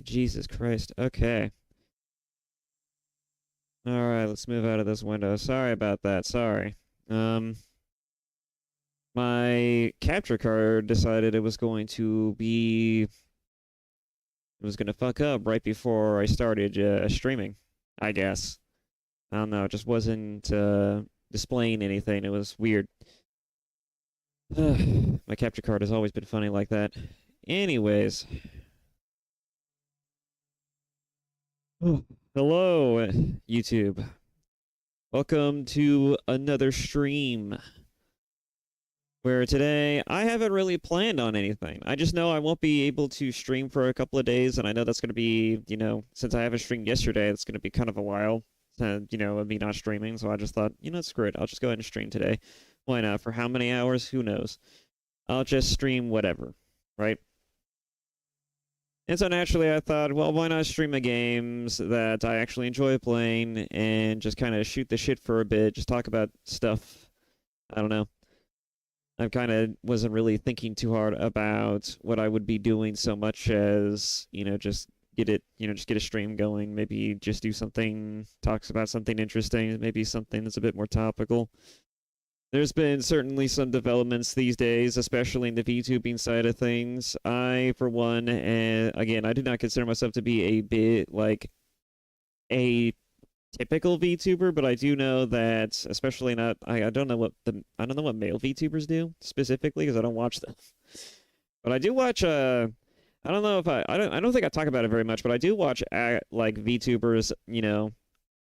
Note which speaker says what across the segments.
Speaker 1: Jesus Christ. Okay. Alright, let's move out of this window. Sorry about that. Sorry. Um, my capture card decided it was going to be... It was going to fuck up right before I started streaming, I guess. I don't know, it just wasn't displaying anything. It was weird. My capture card has always been funny like that. Anyways. Hello, YouTube. Welcome to another stream where today I haven't really planned on anything. I just know I won't be able to stream for a couple of days, and I know that's going to be, since I haven't streamed yesterday, it's going to be kind of a while, of me not streaming. So I just thought, screw it. I'll just go ahead and stream today. Why not? For how many hours? Who knows? I'll just stream whatever, right? And so naturally I thought, well, why not stream the games that I actually enjoy playing and just kind of shoot the shit for a bit, just talk about stuff. I don't know. I kind of wasn't really thinking too hard about what I would be doing so much as, just just get a stream going, maybe just do something, talks about something interesting, maybe something that's a bit more topical. There's been certainly some developments these days, especially in the VTubing side of things. I, for one, and again, I do not consider myself to be a bit like a typical VTuber, but I do know that, especially not, I don't know what male VTubers do specifically because I don't watch them. But I do watch. I don't know if I don't think I talk about it very much, but I do watch like VTubers,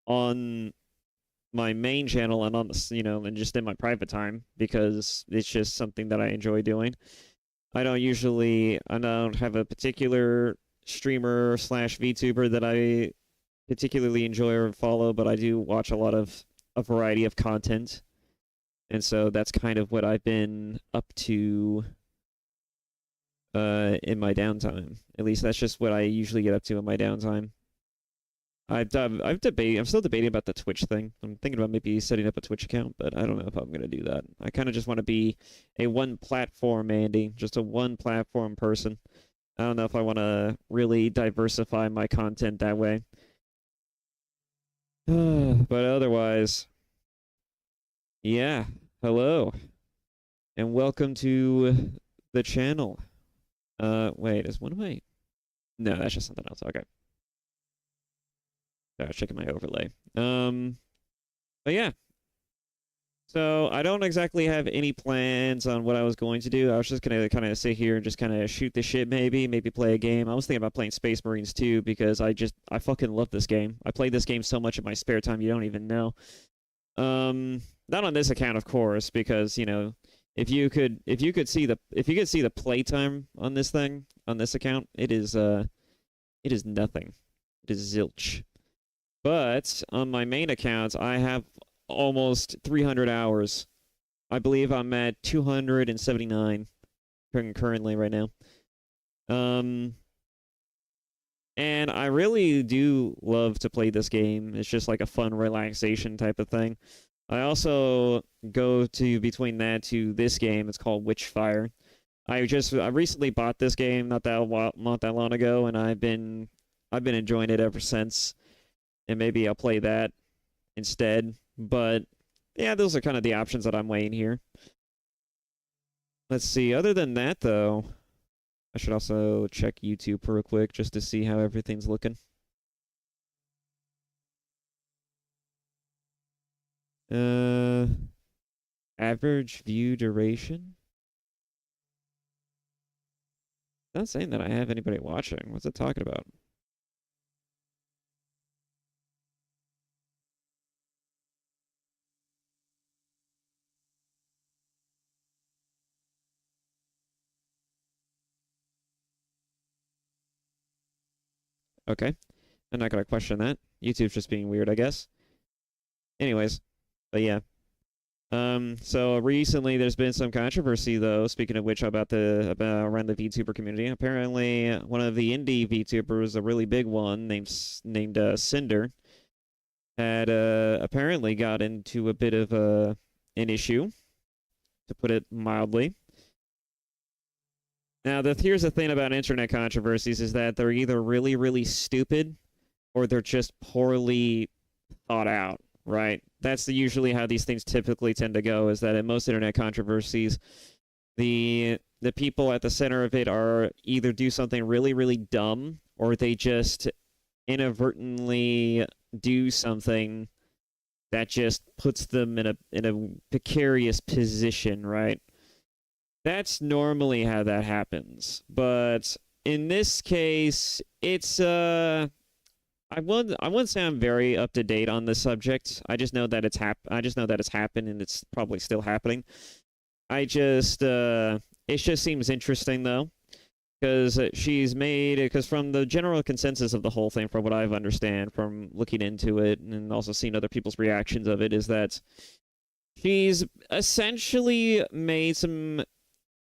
Speaker 1: on my main channel and on the, and just in my private time because it's just something that I enjoy doing. I don't have a particular streamer slash VTuber that I particularly enjoy or follow, but I do watch a variety of content. And so that's kind of what I've been up to in my downtime. At least that's just what I usually get up to in my downtime. I'm still debating about the Twitch thing. I'm thinking about maybe setting up a Twitch account, but I don't know if I'm gonna do that. I kind of just want to be a one platform Andy, just a one platform person. I don't know if I want to really diversify my content that way. But otherwise, yeah. Hello, and welcome to the channel. Wait, is one of my... No, that's just something else. Okay. I was checking my overlay. But yeah. So I don't exactly have any plans on what I was going to do. I was just gonna kind of sit here and just kind of shoot the shit, maybe play a game. I was thinking about playing Space Marines too because I fucking love this game. I play this game so much in my spare time you don't even know. Not on this account, of course, because if you could see the playtime on this thing on this account, it is nothing. It is zilch. But on my main account, I have almost 300 hours. I believe I'm at 279 currently right now. And I really do love to play this game. It's just like a fun relaxation type of thing. I also go to between that to this game. It's called Witchfire. I recently bought this game not that long ago, and I've been enjoying it ever since. And maybe I'll play that instead. But yeah, those are kind of the options that I'm weighing here. Let's see. Other than that, though, I should also check YouTube real quick just to see how everything's looking. Average view duration. Not saying that I have anybody watching. What's it talking about? Okay. I'm not gonna question that. YouTube's just being weird, I guess. Anyways, but yeah. So recently there's been some controversy though, speaking of which about around the VTuber community. Apparently one of the indie VTubers, a really big one named Cinder, had apparently got into a bit of an issue, to put it mildly. Now, here's the thing about internet controversies is that they're either really, really stupid or they're just poorly thought out, right? That's usually how these things typically tend to go, is that in most internet controversies, the people at the center of it are either do something really, really dumb or they just inadvertently do something that just puts them in a precarious position, right? That's normally how that happens. But in this case, it's I wouldn't say I'm very up to date on the subject. I just know that I just know that it's happened and it's probably still happening. I just it just seems interesting though, because from the general consensus of the whole thing, from what I've understand from looking into it and also seeing other people's reactions of it, is that she's essentially made some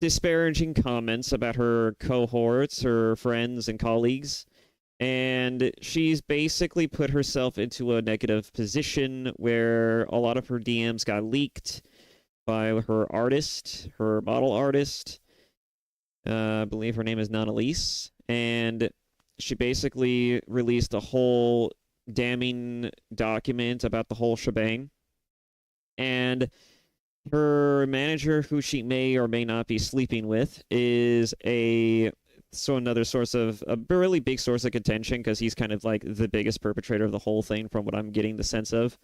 Speaker 1: disparaging comments about her cohorts, her friends and colleagues, and she's basically put herself into a negative position where a lot of her DMs got leaked by her artist, her model artist. I believe her name is Nanalise, and she basically released a whole damning document about the whole shebang. And her manager, who she may or may not be sleeping with, is another source of a really big source of contention because he's kind of like the biggest perpetrator of the whole thing, from what I'm getting the sense of.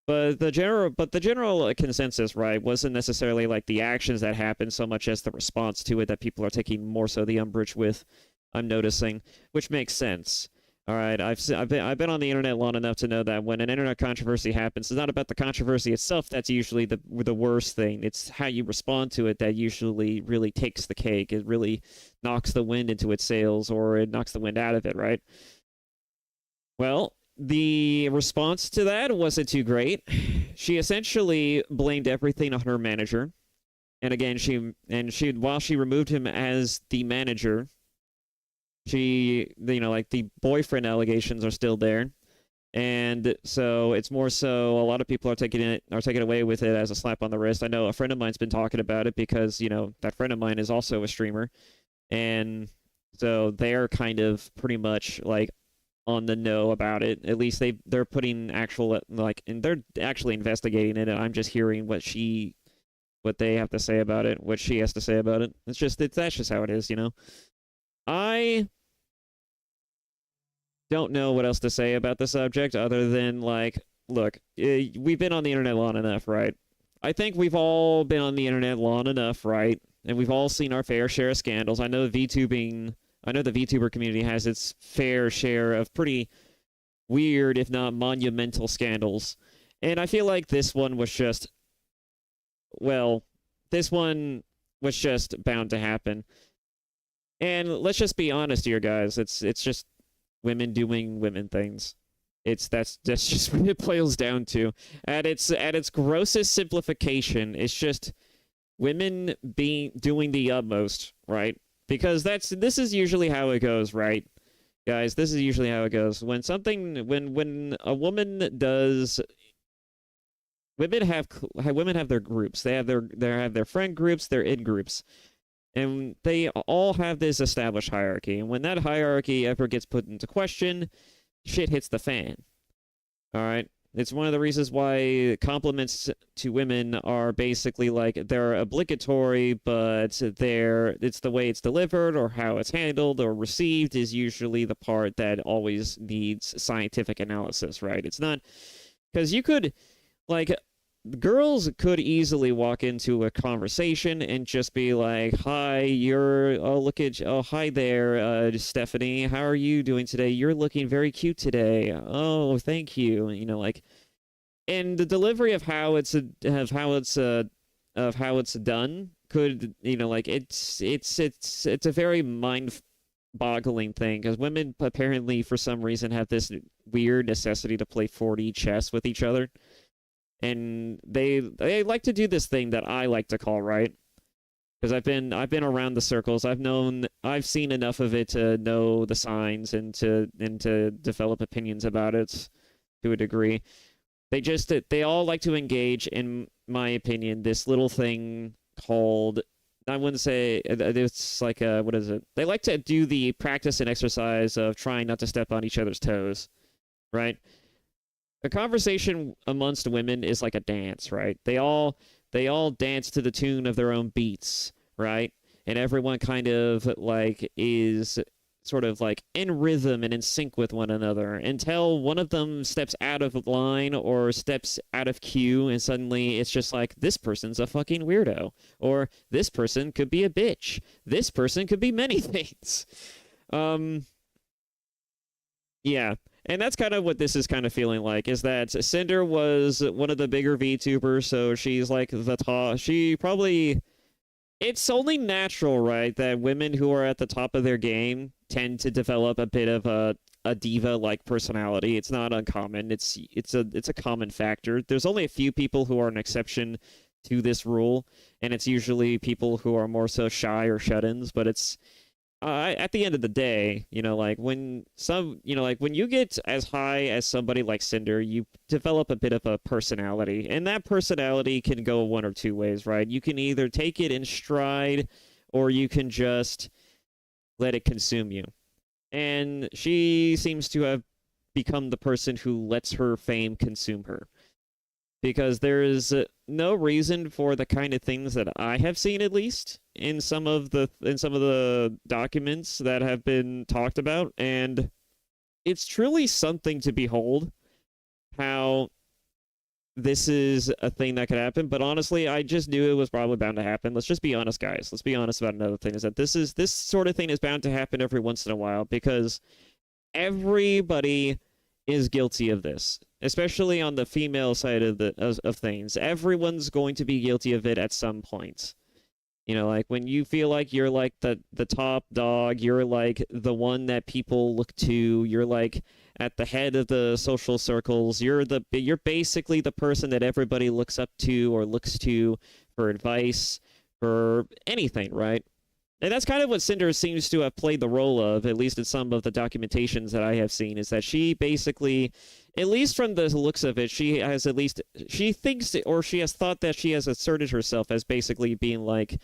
Speaker 1: But the general consensus, right, wasn't necessarily like the actions that happened so much as the response to it that people are taking more so the umbrage with. I'm noticing, which makes sense. All right, I've been on the internet long enough to know that when an internet controversy happens, it's not about the controversy itself that's usually the worst thing. It's how you respond to it that usually really takes the cake. It really knocks the wind into its sails, or it knocks the wind out of it, right? Well, the response to that wasn't too great. She essentially blamed everything on her manager. And again, while she removed him as the manager, like the boyfriend allegations are still there. And so it's more so a lot of people are taking away with it as a slap on the wrist. I know a friend of mine's been talking about it because, that friend of mine is also a streamer. And so they're kind of pretty much like on the know about it. At least they're putting actual and they're actually investigating it, and I'm just hearing what they have to say about it, what she has to say about it. That's just how it is, I don't know what else to say about the subject other than look, we've been on the internet long enough, right? I think we've all been on the internet long enough, right? And we've all seen our fair share of scandals. I know the VTuber community has its fair share of pretty weird, if not monumental, scandals. And I feel like this one was just bound to happen. And let's just be honest here, guys. It's just women doing women things. That's just what it boils down to. At its grossest simplification, it's just women doing the utmost, right? Because this is usually how it goes, right? Guys, this is usually how it goes. When a woman does, women have their groups. They have their friend groups, their in groups. And they all have this established hierarchy. And when that hierarchy ever gets put into question, shit hits the fan. All right? It's one of the reasons why compliments to women are basically they're obligatory, but it's the way it's delivered or how it's handled or received is usually the part that always needs scientific analysis, right? It's not because you could girls could easily walk into a conversation and just be like, "Hi, hi there, Stephanie. How are you doing today? You're looking very cute today. Oh, thank you." And the delivery of how it's done could, it's a very mind-boggling thing because women apparently for some reason have this weird necessity to play 4D chess with each other. And they like to do this thing that I like to call, right? Because I've been around the circles. I've seen enough of it to know the signs and to develop opinions about it to a degree. They all like to engage, in my opinion, this little thing called I wouldn't say it's like what is it? They like to do the practice and exercise of trying not to step on each other's toes, right? A conversation amongst women is like a dance, right? They all dance to the tune of their own beats, right? And everyone kind of like is sort of like in rhythm and in sync with one another until one of them steps out of line or steps out of cue, and suddenly it's just like, this person's a fucking weirdo, or this person could be a bitch, this person could be many things. Yeah. And that's kind of what this is kind of feeling like, is that Cinder was one of the bigger VTubers, so she's like the top. She probably. It's only natural, right, that women who are at the top of their game tend to develop a bit of a diva-like personality. It's not uncommon. It's a common factor. There's only a few people who are an exception to this rule, and it's usually people who are more so shy or shut-ins, but it's at the end of the day, like when when you get as high as somebody like Cinder, you develop a bit of a personality, and that personality can go one or two ways, right? You can either take it in stride, or you can just let it consume you. And she seems to have become the person who lets her fame consume her, because there is no reason for the kind of things that I have seen, at least in some of the documents that have been talked about, and it's truly something to behold how this is a thing that could happen. But honestly, I just knew it was probably bound to happen. Let's just be honest, guys. Let's be honest about another thing, is that this sort of thing is bound to happen every once in a while, because everybody is guilty of this, especially on the female side of things. Everyone's going to be guilty of it at some point. Like when you feel like you're like the top dog, you're like the one that people look to, you're like at the head of the social circles, you're basically the person that everybody looks up to or looks to for advice, for anything, right? And that's kind of what Cinder seems to have played the role of, at least in some of the documentations that I have seen, is that she basically, at least from the looks of it, she thinks, or she has thought that she has asserted herself as basically being like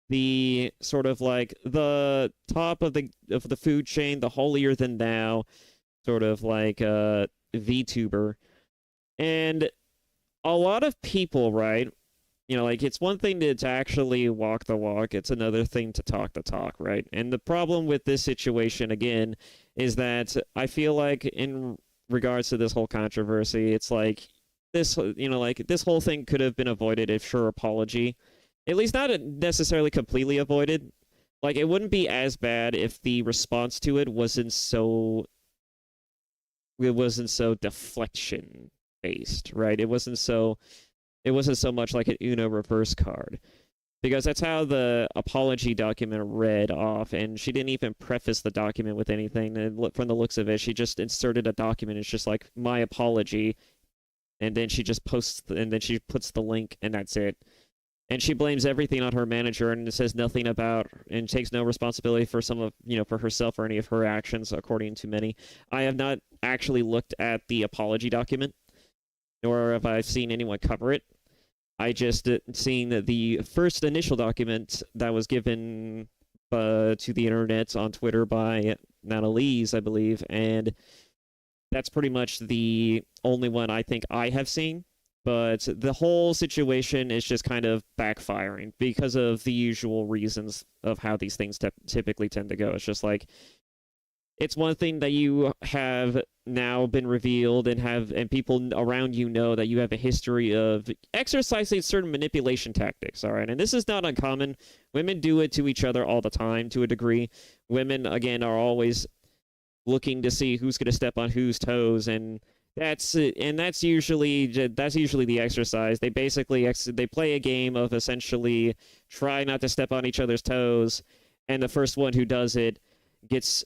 Speaker 1: the sort of like the top of the food chain, the holier than thou sort of like VTuber. And a lot of people, right? Like, it's one thing to actually walk the walk. It's another thing to talk the talk, right? And the problem with this situation, again, is that I feel like in regards to this whole controversy, it's like this, like this whole thing could have been avoided if her apology, at least not necessarily completely avoided. Like, it wouldn't be as bad if the response to it wasn't so deflection based, right? It wasn't so much like an Uno reverse card, because that's how the apology document read off, and she didn't even preface the document with anything. And from the looks of it, she just inserted a document. It's just like, my apology, and then she just posts, and then she puts the link, and that's it. And she blames everything on her manager, and it says nothing about, and takes no responsibility for for herself or any of her actions, according to many. I have not actually looked at the apology document, nor have I seen anyone cover it. I just seen the first initial document that was given to the internet on Twitter by Natalee's, I believe, and that's pretty much the only one I think I have seen. But the whole situation is just kind of backfiring because of the usual reasons of how these things typically tend to go. It's just like, it's one thing that you have now been revealed and people around you know that you have a history of exercising certain manipulation tactics, all right? And this is not uncommon. Women do it to each other all the time to a degree. Women, again, are always looking to see who's going to step on whose toes, and that's usually the exercise. They basically they play a game of essentially try not to step on each other's toes, and the first one who does it gets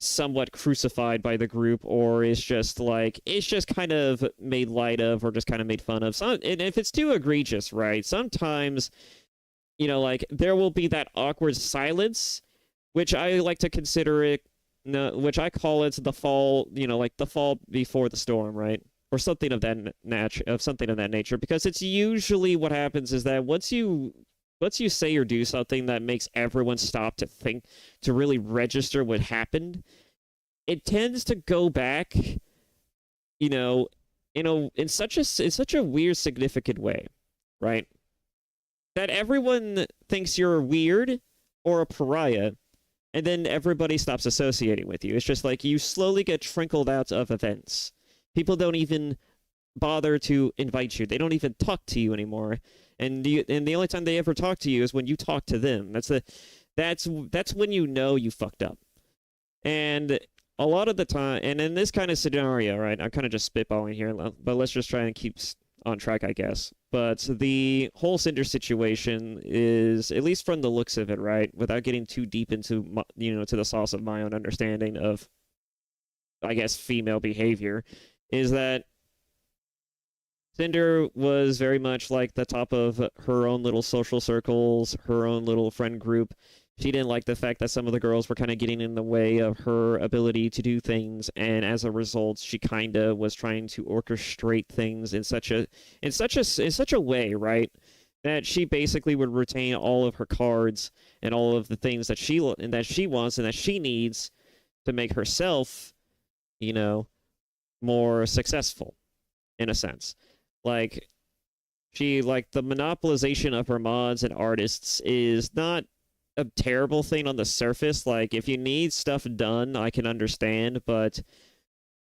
Speaker 1: somewhat crucified by the group, or is just like, it's just kind of made light of, or just kind of made fun of. And if it's too egregious, right, sometimes, like, there will be that awkward silence, which I like to consider it, which I call it the fall, like the fall before the storm, right? Or something of that nature, because it's usually what happens is that once you once you say or do something that makes everyone stop to think, to really register what happened, it tends to go back, you know, in such a weird, significant way, right? That everyone thinks you're weird or a pariah, and then everybody stops associating with you. It's just like you slowly get trickled out of events. People don't even bother to invite you. They don't even talk to you anymore. And the only time they ever talk to you is when you talk to them. That's when you know you fucked up. And a lot of the time, and in this kind of scenario, right? I'm kind of just spitballing here, but let's just try and keep on track, I guess. But the whole Cinder situation is, at least from the looks of it, right? Without getting too deep into, to the sauce of my own understanding of, I guess, female behavior, is that Cinder was very much like the top of her own little social circles, her own little friend group. She didn't like the fact that some of the girls were kind of getting in the way of her ability to do things, and as a result, she kind of was trying to orchestrate things in such a way, right, that she basically would retain all of her cards and all of the things that she wants and that she needs to make herself, more successful, in a sense. Like, the monopolization of her mods and artists is not a terrible thing on the surface. Like, if you need stuff done, I can understand, but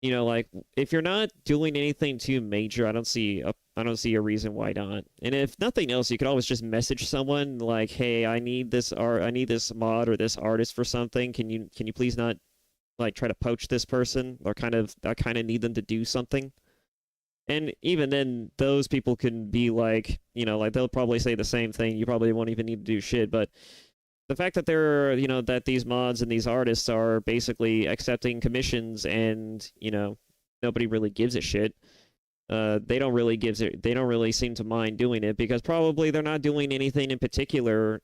Speaker 1: if you're not doing anything too major, I don't see a reason why not. And if nothing else, you could always just message someone like, "Hey, I need this mod or this artist for something. Can you please not try to poach this person, or I kind of need them to do something." And even then, those people can be they'll probably say the same thing. You probably won't even need to do shit, but the fact that that these mods and these artists are basically accepting commissions and, nobody really gives a shit. They don't really seem to mind doing it because probably they're not doing anything in particular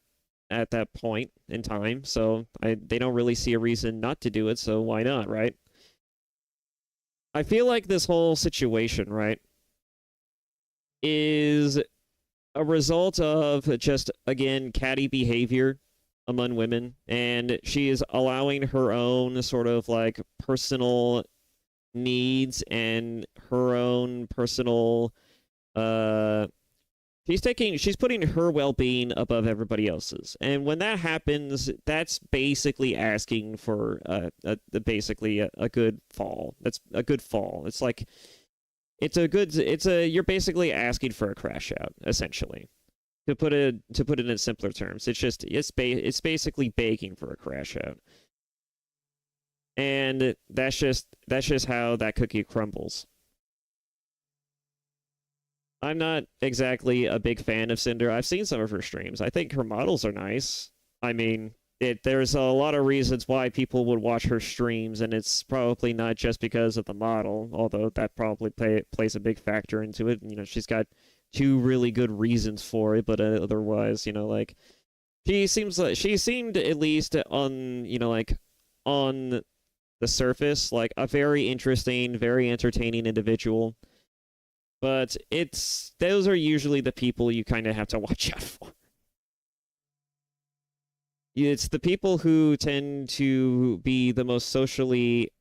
Speaker 1: at that point in time. So they don't really see a reason not to do it. So why not, right? I feel like this whole situation, right, is a result of just, again, catty behavior among women, and she is allowing her own sort of personal needs and her own personal she's putting her well-being above everybody else's. And when that happens, that's basically asking for a good fall. That's a good fall. It's like you're basically asking for a crash out, essentially. To put it in simpler terms, it's basically begging for a crash out, and that's just how that cookie crumbles. I'm not exactly a big fan of Cinder. I've seen some of her streams. I think her models are nice. I mean, there's a lot of reasons why people would watch her streams, and it's probably not just because of the model, although that probably plays a big factor into it. She's got two really good reasons for it, but otherwise, she seemed, at least on on the surface, like a very interesting, very entertaining individual. But those are usually the people you kind of have to watch out for. It's the people who tend to be the most socially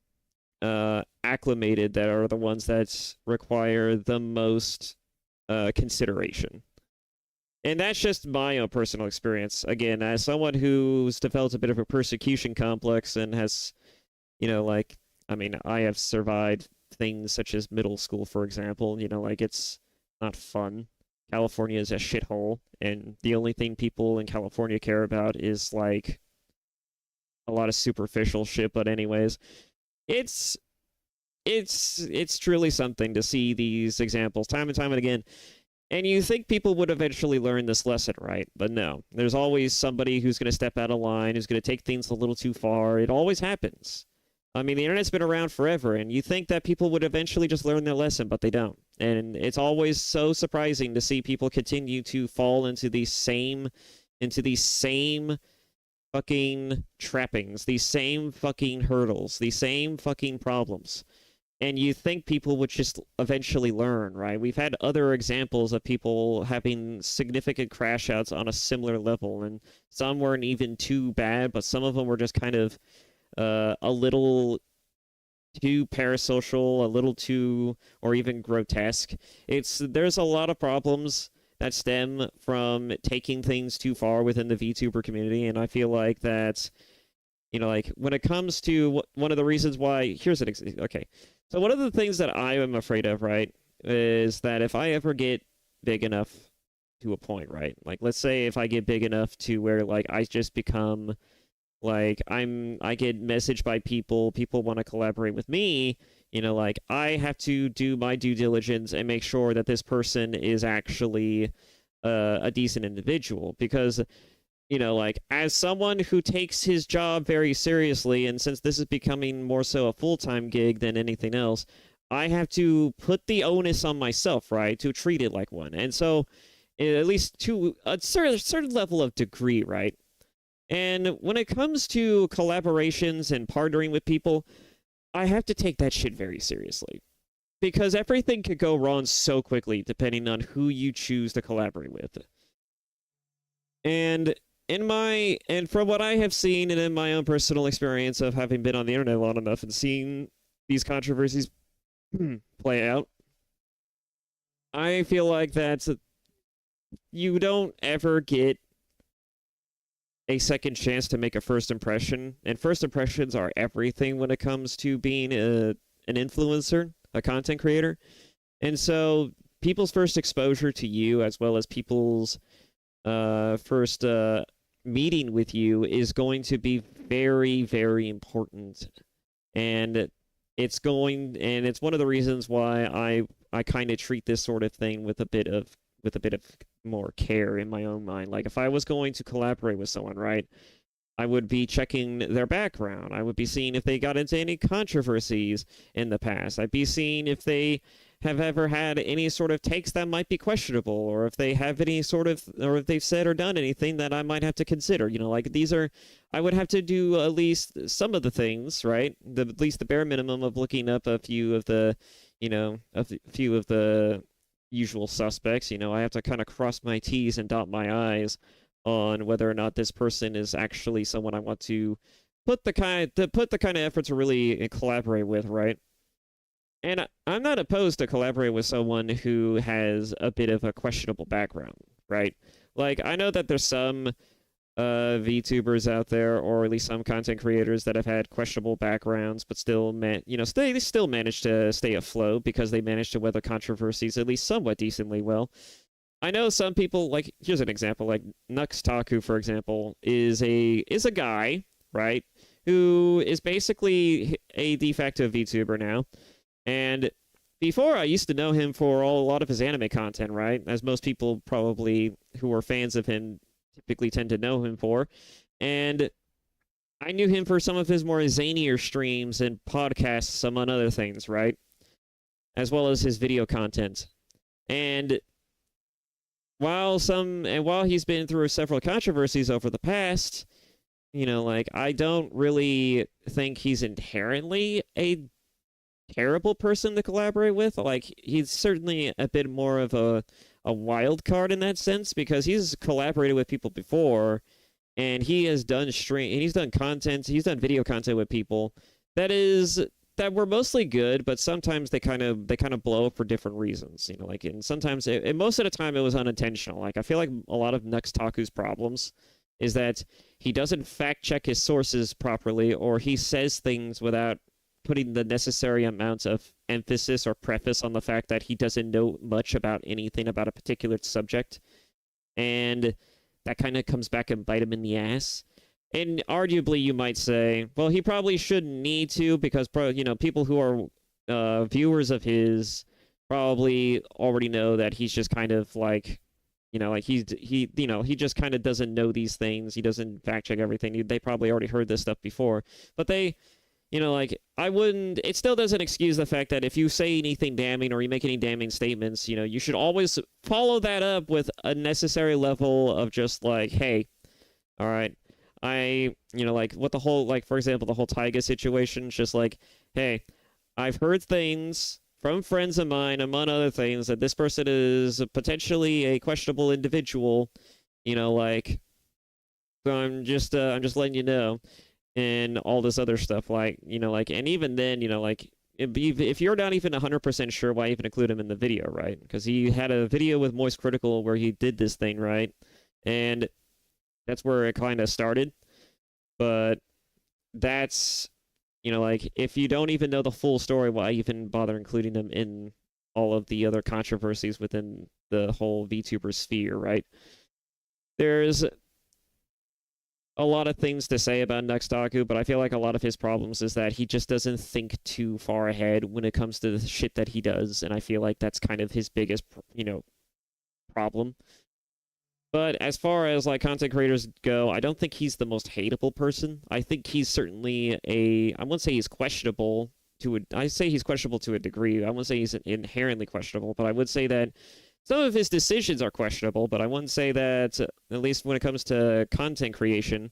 Speaker 1: acclimated that are the ones that require the most consideration. And that's just my own personal experience. Again, as someone who's developed a bit of a persecution complex and has, I have survived things such as middle school, for example. It's not fun. California is a shithole, and the only thing people in California care about is, a lot of superficial shit. But anyways, it's truly something to see these examples time and time and again. And you think people would eventually learn this lesson, right? But no. There's always somebody who's going to step out of line, who's going to take things a little too far. It always happens. I mean, the internet's been around forever, and you think that people would eventually just learn their lesson, but they don't. And it's always so surprising to see people continue to fall into these same fucking trappings, these same fucking hurdles, these same fucking problems. and you think people would just eventually learn, right? We've had other examples of people having significant crash outs on a similar level, and some weren't even too bad, but some of them were just kind of a little too parasocial, a little too, or even grotesque. There's a lot of problems that stem from taking things too far within the VTuber community, and I feel like that, like when it comes to one of the reasons why, okay. So one of the things that I am afraid of, right, is that if I ever get big enough to a point, right, like let's say if I get big enough to where like I just become like I get messaged by people want to collaborate with me, like I have to do my due diligence and make sure that this person is actually a decent individual, because like as someone who takes his job very seriously, and since this is becoming more so a full-time gig than anything else, I have to put the onus on myself, right, to treat it like one. And so at least to a certain level of degree, right? And when it comes to collaborations and partnering with people, I have to take that shit very seriously, because everything could go wrong so quickly depending on who you choose to collaborate with. And from what I have seen, and in my own personal experience of having been on the internet long enough and seen these controversies play out, I feel like that you don't ever get a second chance to make a first impression, and first impressions are everything when it comes to being an influencer, a content creator. And so people's first exposure to you, as well as people's first meeting with you, is going to be very, very important. And it's one of the reasons why I kind of treat this sort of thing with a bit of more care in my own mind. Like if I was going to collaborate with someone, right, I would be checking their background. I would be seeing if they got into any controversies in the past. I'd be seeing if they have ever had any sort of takes that might be questionable, or if they have any sort of, or if they've said or done anything that I might have to consider. Like I would have to do at least some of the things, right? At least the bare minimum of looking up a few of the, usual suspects. I have to kind of cross my T's and dot my I's on whether or not this person is actually someone I want to put the kind of effort to really collaborate with, right? And I'm not opposed to collaborate with someone who has a bit of a questionable background, right? Like I know that there's some VTubers out there, or at least some content creators that have had questionable backgrounds, but still, they still manage to stay afloat because they managed to weather controversies at least somewhat decently well. I know some people, like, here's an example, like Nuxtaku, for example, is a guy, right, who is basically a de facto VTuber now, and before I used to know him for a lot of his anime content, right, as most people probably who are fans of him typically tend to know him for. And I knew him for some of his more zanier streams and podcasts, among other things, right? As well as his video content. And while he's been through several controversies over the past, like I don't really think he's inherently a terrible person to collaborate with. Like he's certainly a bit more of a wild card in that sense, because he's collaborated with people before, and he's done content, he's done video content with people that were mostly good, but sometimes they kind of blow up for different reasons, like, and sometimes and most of the time it was unintentional. Like I feel like a lot of Nuxtaku's problems is that he doesn't fact check his sources properly, or he says things without putting the necessary amounts of emphasis or preface on the fact that he doesn't know much about anything about a particular subject. And that kind of comes back and bite him in the ass. And arguably you might say, well, he probably shouldn't need to, because people who are viewers of his probably already know that he's just kind of like, he just kind of doesn't know these things. He doesn't fact check everything. They probably already heard this stuff before, but it still doesn't excuse the fact that if you say anything damning or you make any damning statements, you should always follow that up with a necessary level of just like, hey, all right, for example, the whole Taiga situation, just like, hey, I've heard things from friends of mine, among other things, that this person is potentially a questionable individual. You know, like, so I'm just letting you know, and all this other stuff, like, you know, like, and even then, you know, like, if you're not even 100% sure, why even include him in the video, right? Because he had a video with Moist Critical where he did this thing, right? And that's where it kind of started. But that's, you know, like, if you don't even know the full story, why even bother including them in all of the other controversies within the whole VTuber sphere, right? There's a lot of things to say about Nuxtaku, but I feel like a lot of his problems is that he just doesn't think too far ahead when it comes to the shit that he does, and I feel like that's kind of his biggest, you know, problem. But as far as like content creators go, I don't think he's the most hateable person. I think he's certainly I wouldn't say he's questionable I say he's questionable to a degree. I wouldn't say he's inherently questionable, but I would say that some of his decisions are questionable, but I wouldn't say that, at least when it comes to content creation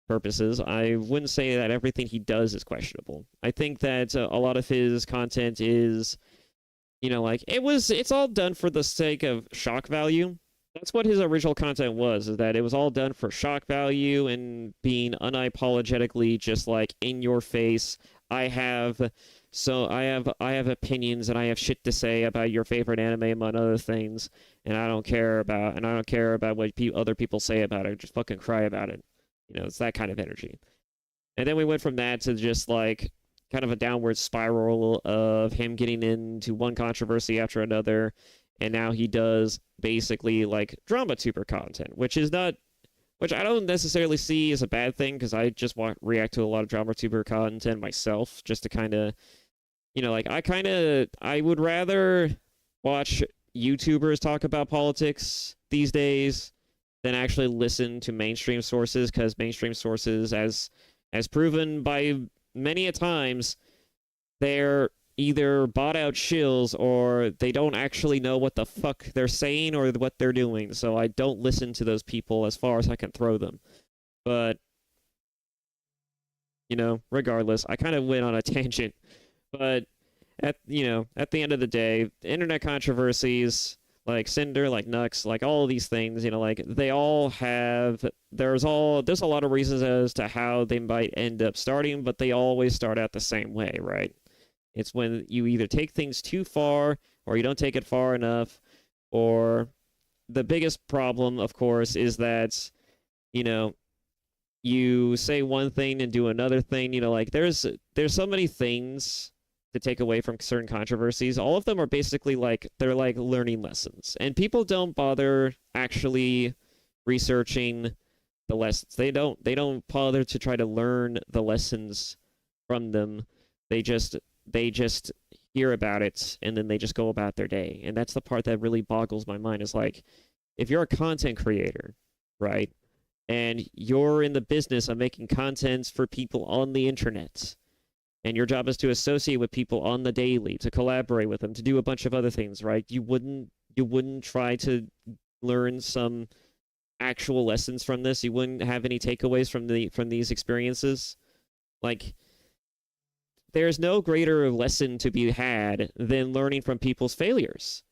Speaker 1: purposes, I wouldn't say that everything he does is questionable. I think that a lot of his content is, you know, like, it's all done for the sake of shock value. That's what his original content was, is that it was all done for shock value and being unapologetically just like in your face. I have opinions and I have shit to say about your favorite anime among other things, and I don't care about what other people say about it. Just fucking cry about it. You know, it's that kind of energy. And then we went from that to just like kind of a downward spiral of him getting into one controversy after another, and now he does basically like drama tuber content, which I don't necessarily see as a bad thing, because I just react to a lot of drama tuber content myself, just to kind of, you know, like, I would rather watch YouTubers talk about politics these days than actually listen to mainstream sources, because mainstream sources, as proven by many a times, they're either bought out shills or they don't actually know what the fuck they're saying or what they're doing. So I don't listen to those people as far as I can throw them. But, you know, regardless, I kind of went on a tangent. But at the end of the day, internet controversies like Cinder, like Nux, like all of these things, you know, like, they all have, there's a lot of reasons as to how they might end up starting, but they always start out the same way, right? It's when you either take things too far or you don't take it far enough, or the biggest problem, of course, is that, you know, you say one thing and do another thing. You know, like, there's so many things to take away from certain controversies. All of them are basically like, they're like learning lessons, and people don't bother actually researching the lessons. They don't bother to try to learn the lessons from them. They just hear about it, and then they just go about their day. And that's the part that really boggles my mind, is like, if you're a content creator, right, and you're in the business of making content for people on the internet, and your job is to associate with people on the daily, to collaborate with them, to do a bunch of other things, right? You wouldn't try to learn some actual lessons from this. You wouldn't have any takeaways from these experiences. Like, there's no greater lesson to be had than learning from people's failures.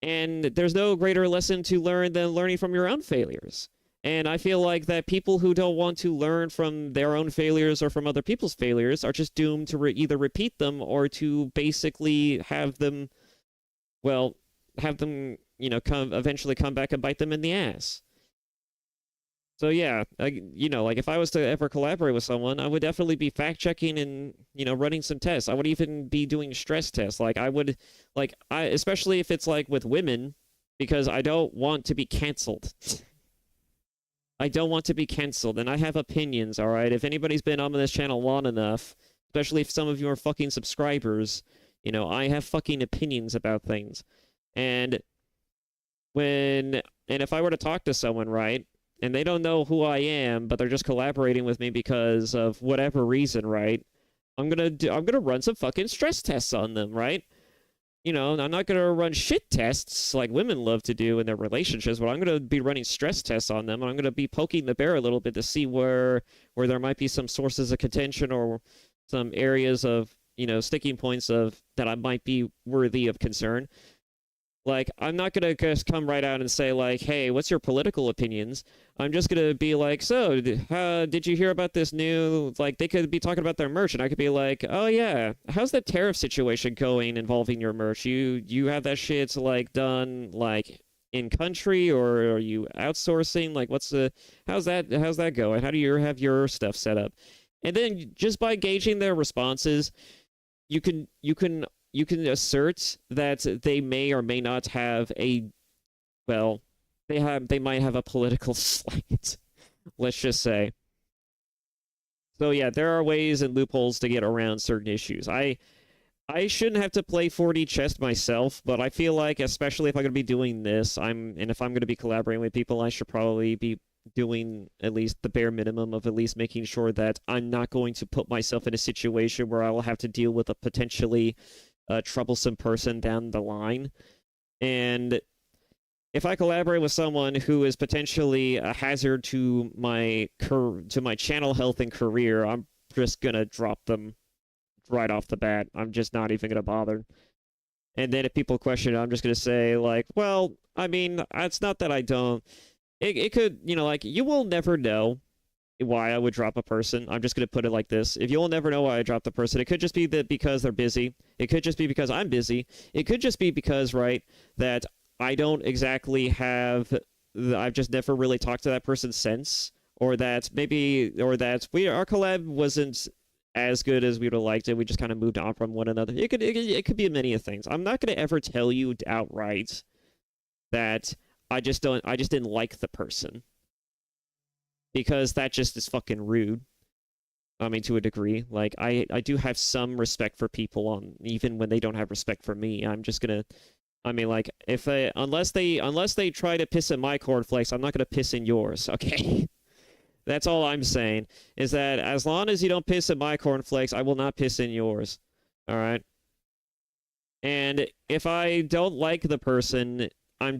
Speaker 1: And there's no greater lesson to learn than learning from your own failures. And I feel like that people who don't want to learn from their own failures or from other people's failures are just doomed to either repeat them, or to basically have them, you know, eventually come back and bite them in the ass. So yeah, you know, like, if I was to ever collaborate with someone, I would definitely be fact-checking and, you know, running some tests. I would even be doing stress tests. Like, especially if it's like with women, because I don't want to be canceled. I don't want to be canceled, and I have opinions, all right? If anybody's been on this channel long enough, especially if some of you are fucking subscribers, you know, I have fucking opinions about things. And if I were to talk to someone, right, and they don't know who I am, but they're just collaborating with me because of whatever reason, right? I'm gonna run some fucking stress tests on them, right? You know, I'm not gonna run shit tests like women love to do in their relationships, but I'm gonna be running stress tests on them, and I'm gonna be poking the bear a little bit to see where there might be some sources of contention or some areas of sticking points of that I might be worthy of concern. Like, I'm not gonna just come right out and say like, "Hey, what's your political opinions?" I'm just gonna be like, "So, did you hear about this new?" Like, they could be talking about their merch, and I could be like, "Oh yeah, how's the tariff situation going involving your merch? You have that shit like done like in country, or are you outsourcing? Like, how's that going? How do you have your stuff set up?" And then just by gauging their responses, you can assert that they may or may not have well, they might have a political slant. Let's just say. So yeah, there are ways and loopholes to get around certain issues. I shouldn't have to play 4D chess myself, but I feel like, especially if I'm going to be doing this, and if I'm going to be collaborating with people, I should probably be doing at least the bare minimum of at least making sure that I'm not going to put myself in a situation where I will have to deal with a potentially troublesome person down the line. And if I collaborate with someone who is potentially a hazard to my channel health and career, I'm just gonna drop them right off the bat. I'm just not even gonna bother. And then if people question it, I'm just gonna say like, well, I mean, it's not that I don't. It could, like, you will never know why I would drop a person. I'm just going to put it like this. If you'll never know why I dropped the person, it could just be that because they're busy. It could just be because I'm busy. It could just be because, right, that I don't exactly have, I've just never really talked to that person since, or that our collab wasn't as good as we would have liked it. We just kind of moved on from one another. It could be many of things. I'm not going to ever tell you outright that I just didn't like the person, because that just is fucking rude. I mean, to a degree. Like, I do have some respect for people even when they don't have respect for me. I'm just gonna, I mean, like, unless they try to piss in my cornflakes, I'm not gonna piss in yours, okay? That's all I'm saying, is that as long as you don't piss in my cornflakes, I will not piss in yours. Alright? And if I don't like the person, I'm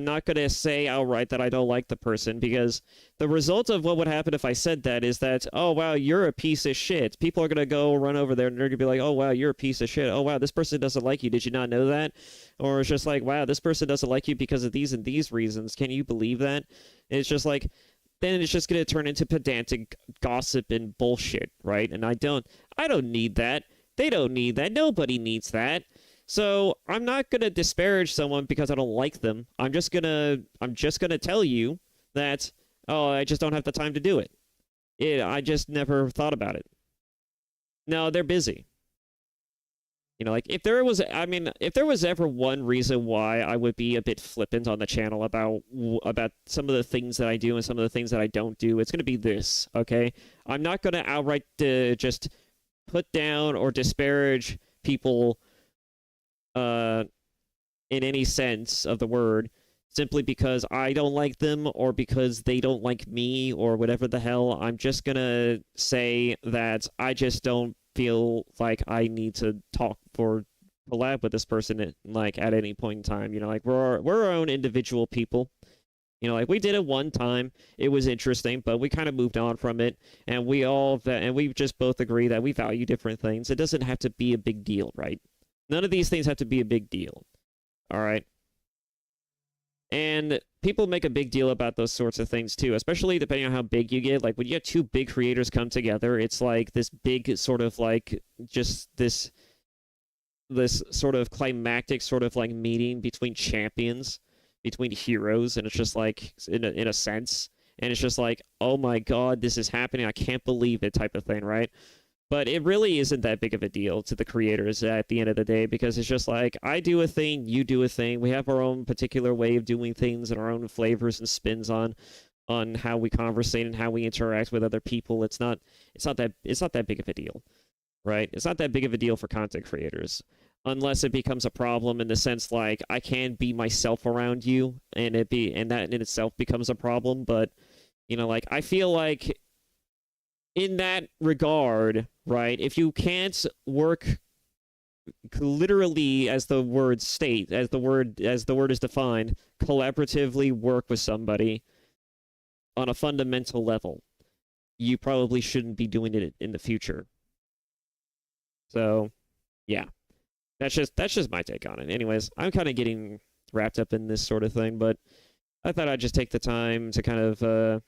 Speaker 1: not going to say outright that I don't like the person, because the result of what would happen if I said that is that, oh, wow, you're a piece of shit. People are going to go run over there and they're going to be like, oh, wow, you're a piece of shit. Oh, wow, this person doesn't like you. Did you not know that? Or it's just like, wow, this person doesn't like you because of these and these reasons. Can you believe that? And it's just like, then it's just going to turn into pedantic gossip and bullshit, right? And I don't need that. They don't need that. Nobody needs that. So I'm not gonna disparage someone because I don't like them. I'm just gonna tell you that, oh, I just don't have the time to do it. I just never thought about it. No, they're busy. Like, if there was ever one reason why I would be a bit flippant on the channel about some of the things that I do and some of the things that I don't do, it's gonna be this, okay? I'm not gonna outright just put down or disparage people in any sense of the word, simply because I don't like them or because they don't like me or whatever the hell. I'm just gonna say that I just don't feel like I need to talk or collab with this person at any point in time. Like, we're our own individual people. Like, we did it one time. It was interesting, but we kind of moved on from it, and we just both agree that we value different things. It doesn't have to be a big deal, right? None of these things have to be a big deal. All right? And people make a big deal about those sorts of things too, especially depending on how big you get. Like, when you get two big creators come together, it's like this big sort of like just this sort of climactic sort of like meeting between champions, between heroes, and it's just like in a sense, and it's just like, oh my god, this is happening, I can't believe it, type of thing, right? But it really isn't that big of a deal to the creators at the end of the day, because it's just like, I do a thing, you do a thing. We have our own particular way of doing things and our own flavors and spins on how we conversate and how we interact with other people. It's not that big of a deal, right? It's not that big of a deal for content creators, unless it becomes a problem in the sense like, I can't be myself around you, and that in itself becomes a problem. But like, I feel like in that regard, right, if you can't work literally, as the word state, as the word is defined, collaboratively work with somebody on a fundamental level, you probably shouldn't be doing it in the future. So yeah, that's just my take on it. Anyways, I'm kind of getting wrapped up in this sort of thing, but I thought I'd just take the time to kind of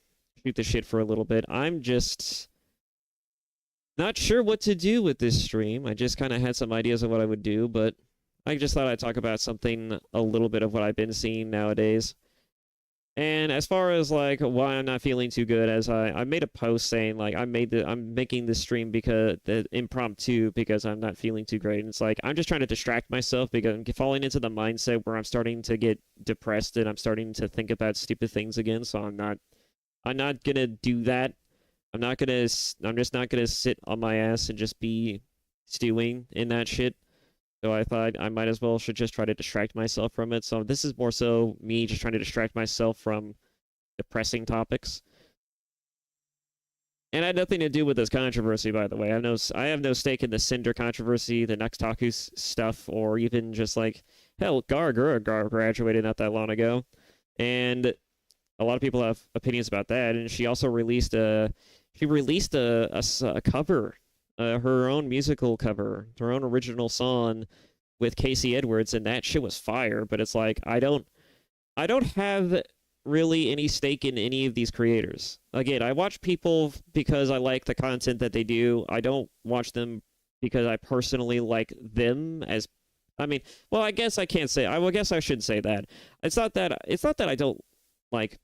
Speaker 1: shoot the shit for a little bit. I'm just not sure what to do with this stream. I just kind of had some ideas of what I would do, but I just thought I'd talk about something, a little bit of what I've been seeing nowadays. And as far as like why I'm not feeling too good, as I made a post saying like I'm making this stream because the impromptu because I'm not feeling too great. And it's like I'm just trying to distract myself because I'm falling into the mindset where I'm starting to get depressed and I'm starting to think about stupid things again. So I'm not gonna do that. I'm just not gonna sit on my ass and just be stewing in that shit. So I thought I might as well should just try to distract myself from it. So this is more so me just trying to distract myself from depressing topics. And it had nothing to do with this controversy, by the way. I have no stake in the Cinder controversy, the Nuxtaku stuff, or even just like, hell, Gar graduated not that long ago. And a lot of people have opinions about that. And she also released a cover, her own musical cover, her own original song with Casey Edwards, and that shit was fire. But it's like I don't have really any stake in any of these creators. Again, I watch people because I like the content that they do. I don't watch them because I personally like them as. I mean, well, I guess I can't say. I guess I should say that. It's not that. It's not that I don't like.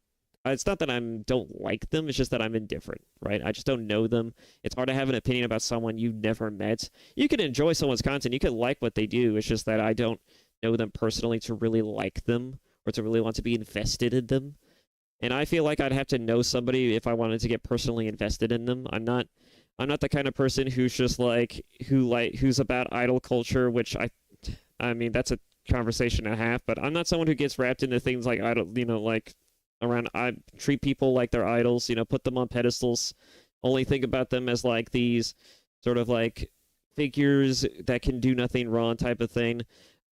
Speaker 1: It's not that I don't like them. It's just that I'm indifferent, right? I just don't know them. It's hard to have an opinion about someone you've never met. You can enjoy someone's content. You can like what they do. It's just that I don't know them personally to really like them or to really want to be invested in them. And I feel like I'd have to know somebody if I wanted to get personally invested in them. I'm not the kind of person who's just who's about idol culture, which I mean that's a conversation and a half, but I'm not someone who gets wrapped into things like idol, like around I treat people like they're idols, put them on pedestals, only think about them as like these sort of like figures that can do nothing wrong type of thing.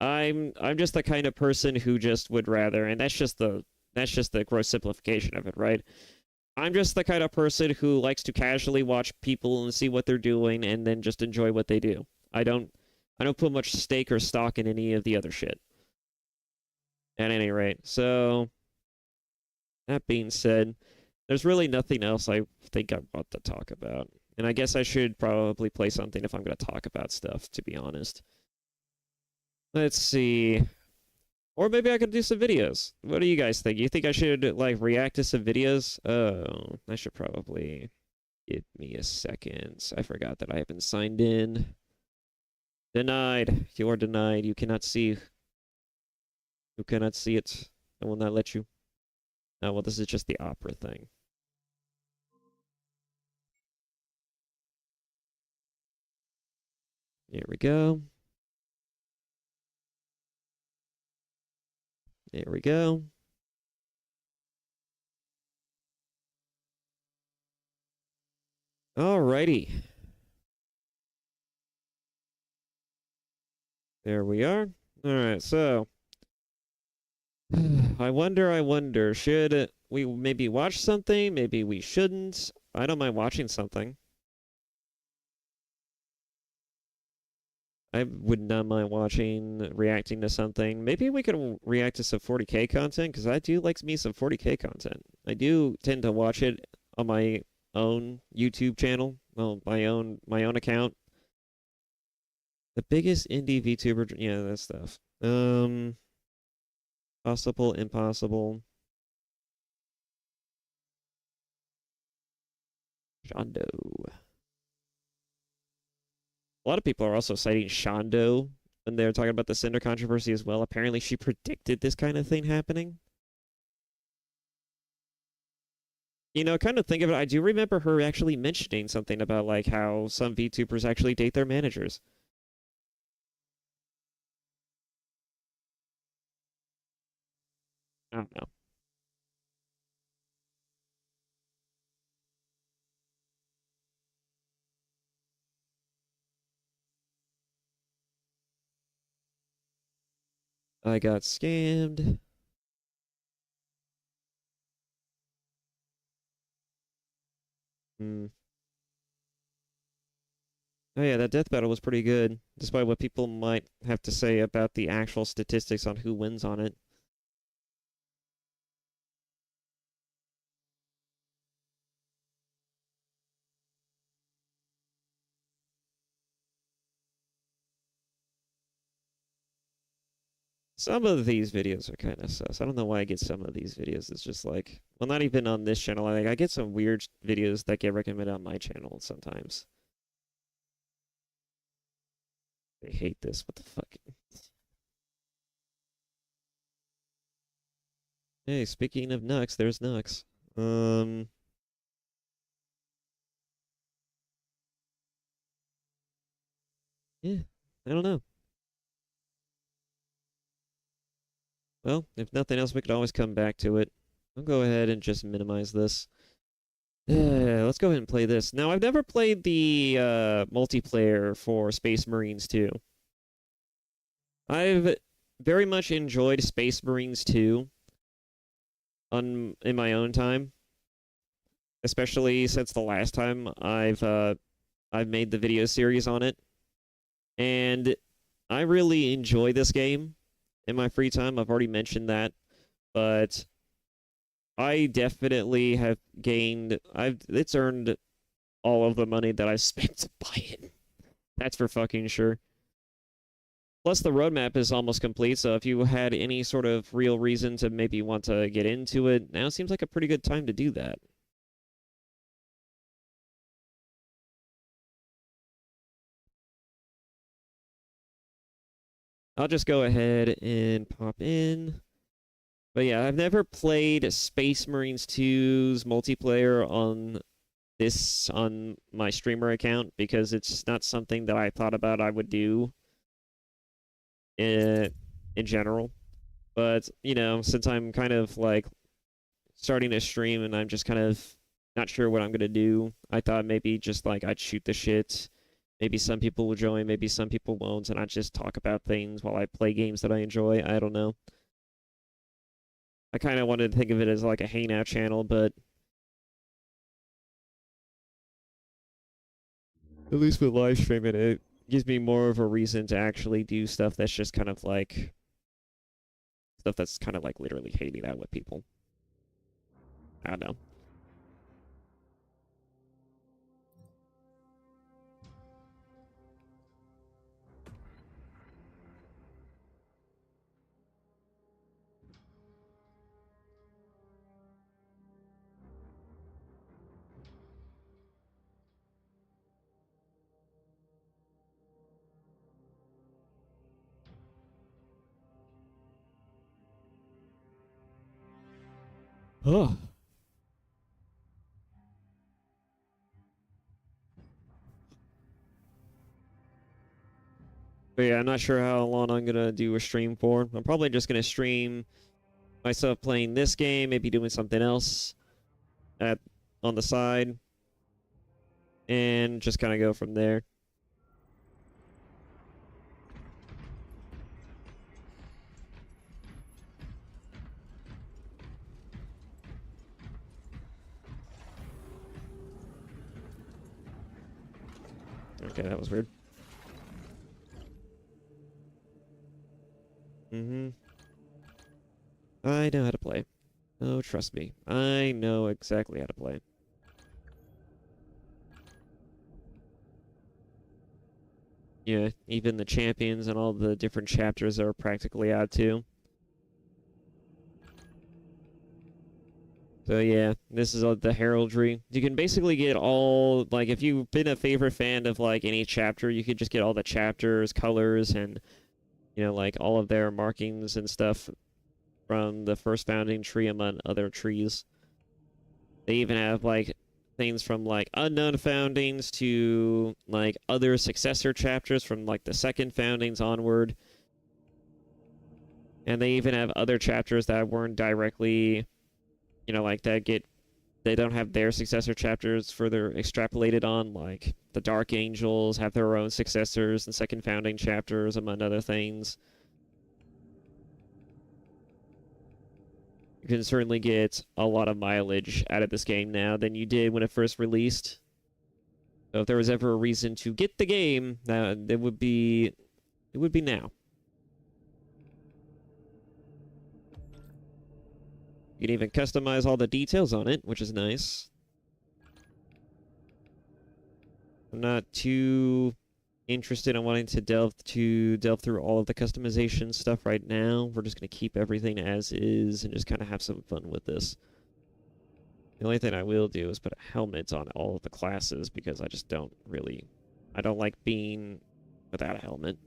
Speaker 1: I'm just the kind of person who just would rather, and that's just the gross simplification of it, right? I'm just the kind of person who likes to casually watch people and see what they're doing and then just enjoy what they do. I don't put much stake or stock in any of the other shit. At any rate, so that being said, there's really nothing else I think I want to talk about. And I guess I should probably play something if I'm going to talk about stuff, to be honest. Let's see. Or maybe I could do some videos. What do you guys think? You think I should, like, react to some videos? Oh, I should probably... Give me a second. I forgot that I haven't signed in. Denied. You are denied. You cannot see. You cannot see it. I will not let you. Oh, well, this is just the opera thing. Here we go. There we go. Alrighty. There we are. Alright, so. I wonder, should we maybe watch something? Maybe we shouldn't. I don't mind watching something. I would not mind reacting to something. Maybe we could react to some 40K content, because I do like me some 40K content. I do tend to watch it on my own YouTube channel, well, my own account. The biggest indie VTuber, yeah, that stuff. Possible, impossible. Shondo. A lot of people are also citing Shondo when they're talking about the Cinder controversy as well. Apparently, she predicted this kind of thing happening. Kind of think of it, I do remember her actually mentioning something about like how some VTubers actually date their managers. I don't know. I got scammed. Hmm. Oh yeah, that death battle was pretty good, despite what people might have to say about the actual statistics on who wins on it. Some of these videos are kind of sus. I don't know why I get some of these videos. It's just like, well, not even on this channel. I get some weird videos that get recommended on my channel sometimes. I hate this. What the fuck? Hey, speaking of Nux, there's Nux. Yeah, I don't know. Well, if nothing else, we could always come back to it. I'll go ahead and just minimize this. Let's go ahead and play this. Now, I've never played the multiplayer for Space Marines 2. I've very much enjoyed Space Marines 2 in my own time, especially since the last time I've made the video series on it. And I really enjoy this game in my free time. I've already mentioned that, but I definitely have gained. It's earned all of the money that I spent to buy it. That's for fucking sure. Plus, the roadmap is almost complete, so if you had any sort of real reason to maybe want to get into it, now seems like a pretty good time to do that. I'll just go ahead and pop in. But yeah, I've never played Space Marines 2's multiplayer on my streamer account because it's not something that I thought about I would do in general. But, you know, since I'm kind of like starting to stream and I'm just kind of not sure what I'm going to do, I thought maybe just like I'd shoot the shit. Maybe some people will join, maybe some people won't, and I just talk about things while I play games that I enjoy. I don't know. I kind of wanted to think of it as like a hangout channel, but at least with live streaming, it gives me more of a reason to actually do stuff that's just kind of like stuff that's kind of like literally hating out with people. I don't know. Oh. But yeah, I'm not sure how long I'm gonna do a stream for. I'm probably just gonna stream myself playing this game, maybe doing something else at on the side, and just kind of go from there. Okay, that was weird. Mm-hmm. I know how to play. Oh, trust me. I know exactly how to play. Yeah, even the champions and all the different chapters are practically out too. So yeah, this is the heraldry. You can basically get all, like, if you've been a favorite fan of like any chapter, you could just get all the chapters, colors, and you know, like all of their markings and stuff from the first founding tree among other trees. They even have like things from like unknown foundings to like other successor chapters from like the second foundings onward. And they even have other chapters that weren't directly, you know, like they don't have their successor chapters further extrapolated on, like the Dark Angels have their own successors and second founding chapters, among other things. You can certainly get a lot of mileage out of this game now than you did when it first released. So if there was ever a reason to get the game, it would be now. You can even customize all the details on it, which is nice. I'm not too interested in wanting to delve through all of the customization stuff right now. We're just going to keep everything as is and just kind of have some fun with this. The only thing I will do is put a helmet on all of the classes because I just don't like being without a helmet.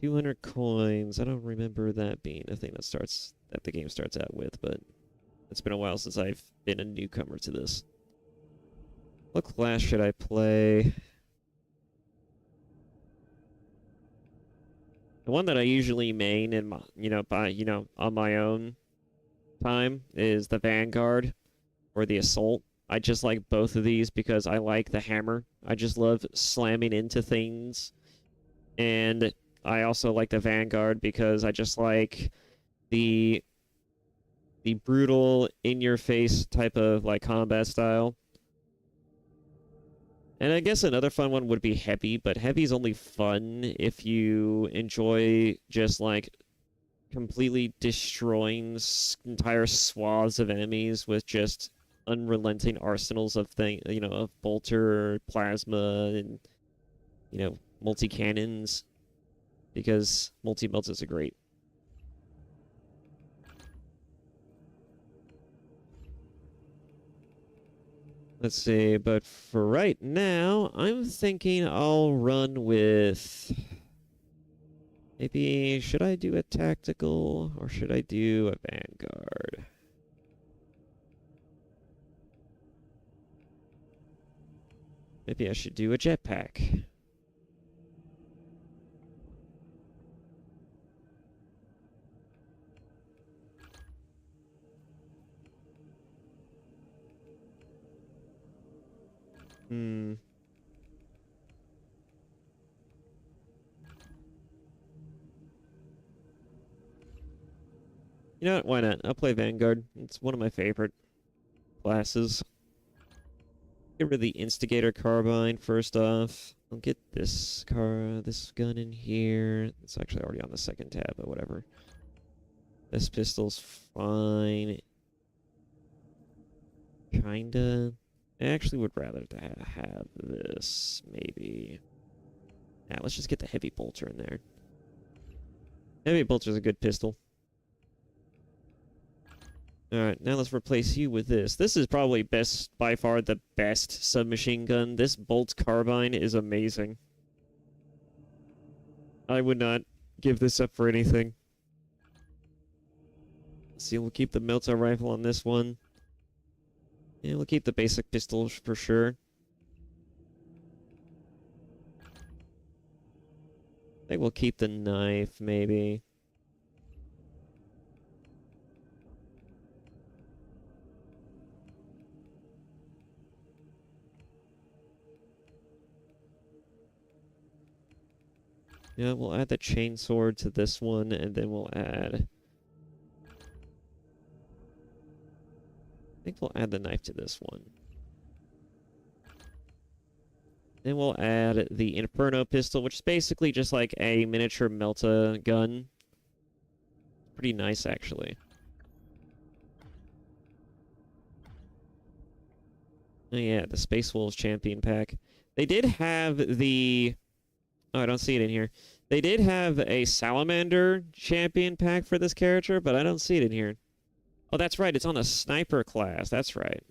Speaker 1: 200 coins. I don't remember that being a thing that the game starts out with, but it's been a while since I've been a newcomer to this. What class should I play? The one that I usually main in my, on my own time is the Vanguard or the Assault. I just like both of these because I like the hammer. I just love slamming into things. And I also like the Vanguard because I just like the brutal in-your-face type of like combat style. And I guess another fun one would be Heavy, but Heavy's only fun if you enjoy just like completely destroying entire swaths of enemies with just unrelenting arsenals of of bolter, plasma, and multi-cannons, because multi-melts are great. Let's see, but for right now, I'm thinking I'll run with... Maybe, should I do a tactical, or should I do a Vanguard? Maybe I should do a jetpack. You know what? Why not? I'll play Vanguard. It's one of my favorite classes. Get rid of the Instigator Carbine first off. I'll get this gun in here. It's actually already on the second tab, but whatever. This pistol's fine. Kinda. I actually would rather have this, maybe. Yeah, let's just get the Heavy Bolter in there. Heavy Bolter's a good pistol. Alright, now let's replace you with this. This is probably by far the best submachine gun. This Bolt Carbine is amazing. I would not give this up for anything. Let's see, we'll keep the Melta rifle on this one. Yeah, we'll keep the basic pistols for sure. I think we'll keep the knife, maybe. Yeah, we'll add the chainsword to this one, and then we'll add... I think we'll add the knife to this one. Then we'll add the Inferno pistol, which is basically just like a miniature Melta gun. Pretty nice, actually. Oh yeah, the Space Wolves Champion Pack. They did have the... Oh, I don't see it in here. They did have a Salamander Champion Pack for this character, but I don't see it in here. Oh, that's right. It's on the Sniper class. That's right.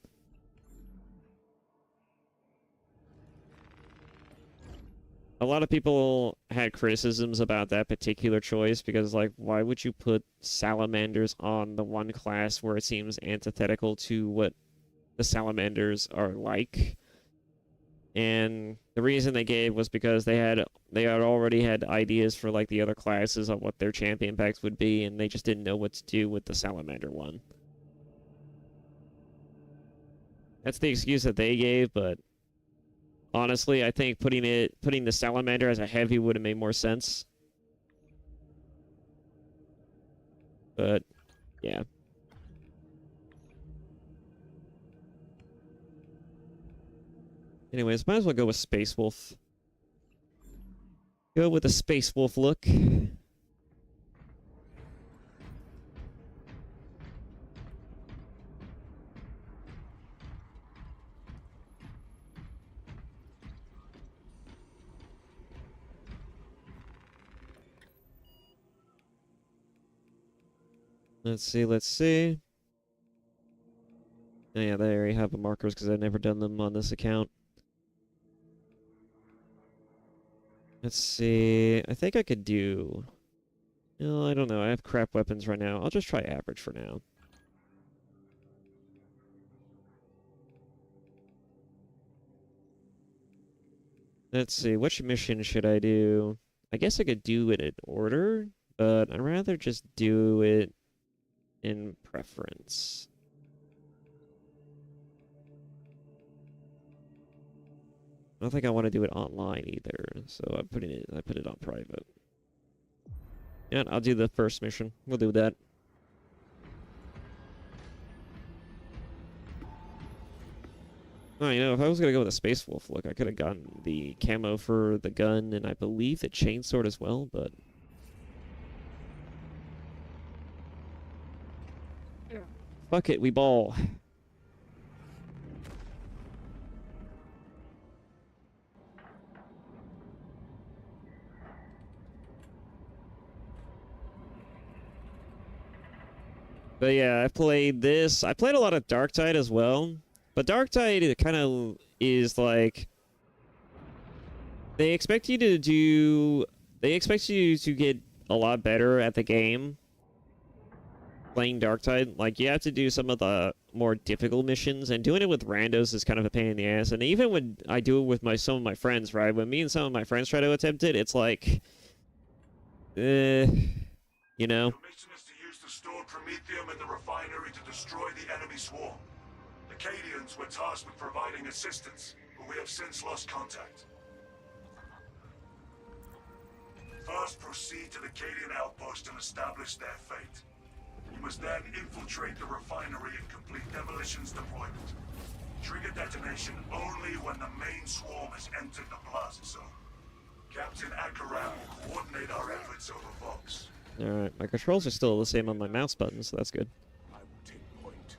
Speaker 1: A lot of people had criticisms about that particular choice because, like, why would you put Salamanders on the one class where it seems antithetical to what the Salamanders are like? And the reason they gave was because they had already had ideas for like the other classes of what their champion packs would be, and they just didn't know what to do with the Salamander one. That's the excuse that they gave, but honestly, I think putting the Salamander as a heavy would have made more sense. But yeah. Anyways, might as well go with Space Wolf. Go with the Space Wolf look. Let's see, let's see. Oh, yeah, there you have the markers because I've never done them on this account. Let's see. I think I could do... No, I don't know. I have crap weapons right now. I'll just try average for now. Let's see. Which mission should I do? I guess I could do it in order, but I'd rather just do it in preference. I don't think I want to do it online either, so I put it on private. Yeah, I'll do the first mission. We'll do that. Oh, you know, if I was gonna go with a Space Wolf look, I could have gotten the camo for the gun and I believe the chainsword as well, but fuck it, we ball. But yeah, I played this. I played a lot of Darktide as well. But Darktide kind of is like... They expect you to do... They expect you to get a lot better at the game playing Darktide. Like, you have to do some of the more difficult missions, and doing it with randos is kind of a pain in the ass. And even when I do it with some of my friends, right? When me and some of my friends try to attempt it, it's like... you know?
Speaker 2: Store Promethium at the refinery to destroy the enemy swarm. The Cadians were tasked with providing assistance, but we have since lost contact. First, proceed to the Cadian outpost and establish their fate. You must then infiltrate the refinery and complete demolitions deployment. Trigger detonation only when the main swarm has entered the plaza zone. Captain Akaram will coordinate our efforts over Vox.
Speaker 1: Alright, my controls are still the same on my mouse button, so that's good.
Speaker 2: I will take point.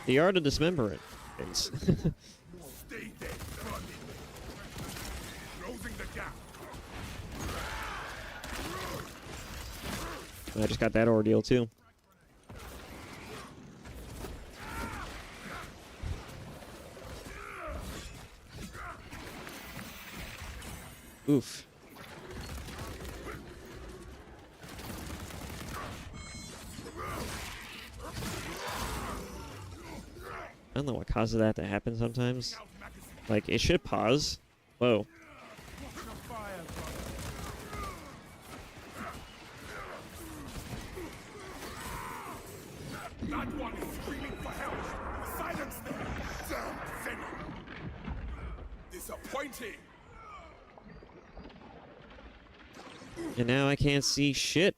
Speaker 1: The art of dismemberment. Thanks.
Speaker 2: Stay dead, closing the gap.
Speaker 1: I just got that ordeal too. Oof. I don't know what causes that to happen sometimes. Like, it should pause. Whoa.
Speaker 2: That one is screaming for help. Silence them. Damn thing. Disappointing.
Speaker 1: And now I can't see shit.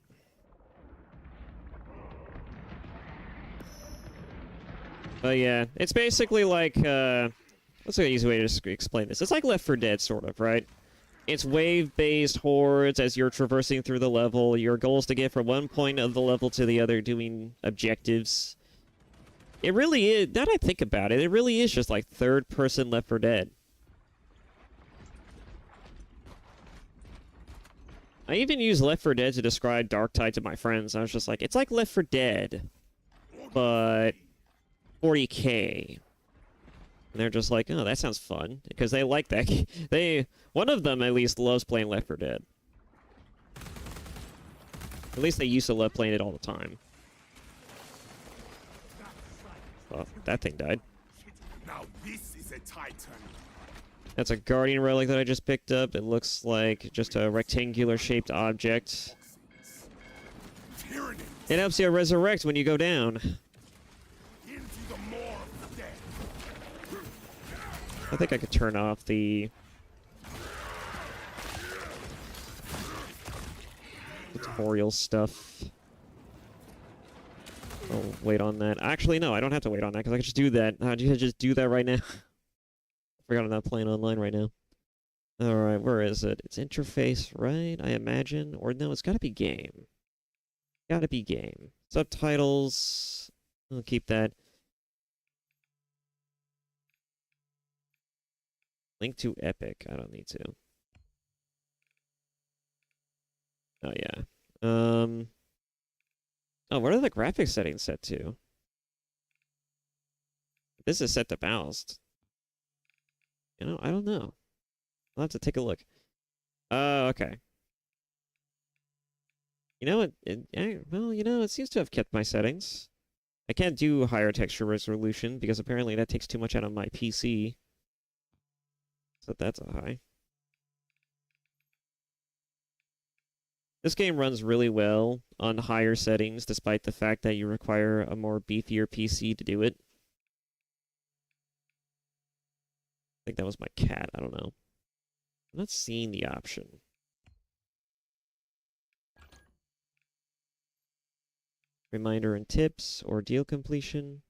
Speaker 1: But yeah, it's basically like, what's an easy way to explain this? It's like Left 4 Dead, sort of, right? It's wave-based hordes as you're traversing through the level. Your goal is to get from one point of the level to the other doing objectives. It really is, now that I think about it, it really is just like third-person Left 4 Dead. I even use Left 4 Dead to describe Darktide to my friends. I was just like, it's like Left 4 Dead, but 40K. And they're just like, oh, that sounds fun. Because they like that. One of them, at least, loves playing Left 4 Dead. At least they used to love playing it all the time. Oh, that thing died.
Speaker 2: Now this is a Titan.
Speaker 1: That's a Guardian relic that I just picked up. It looks like just a rectangular-shaped object. It helps you resurrect when you go down. I think I could turn off the tutorial stuff. I'll wait on that. Actually, no, I don't have to wait on that because I can just do that. How'd you just do that right now? Forgot I'm not playing online right now. Alright, where is it? It's interface, right? I imagine. Or no, it's gotta be game. Gotta be game. Subtitles. I'll keep that. Link to Epic. I don't need to. Oh, yeah. Oh, what are the graphics settings set to? This is set to balanced. You know, I don't know. I'll have to take a look. Okay. You know, well, you know, it seems to have kept my settings. I can't do higher texture resolution because apparently that takes too much out of my PC. So that's a high. This game runs really well on higher settings, despite the fact that you require a more beefier PC to do it. I think that was my cat, I don't know. I'm not seeing the option. Reminder and tips, or deal completion.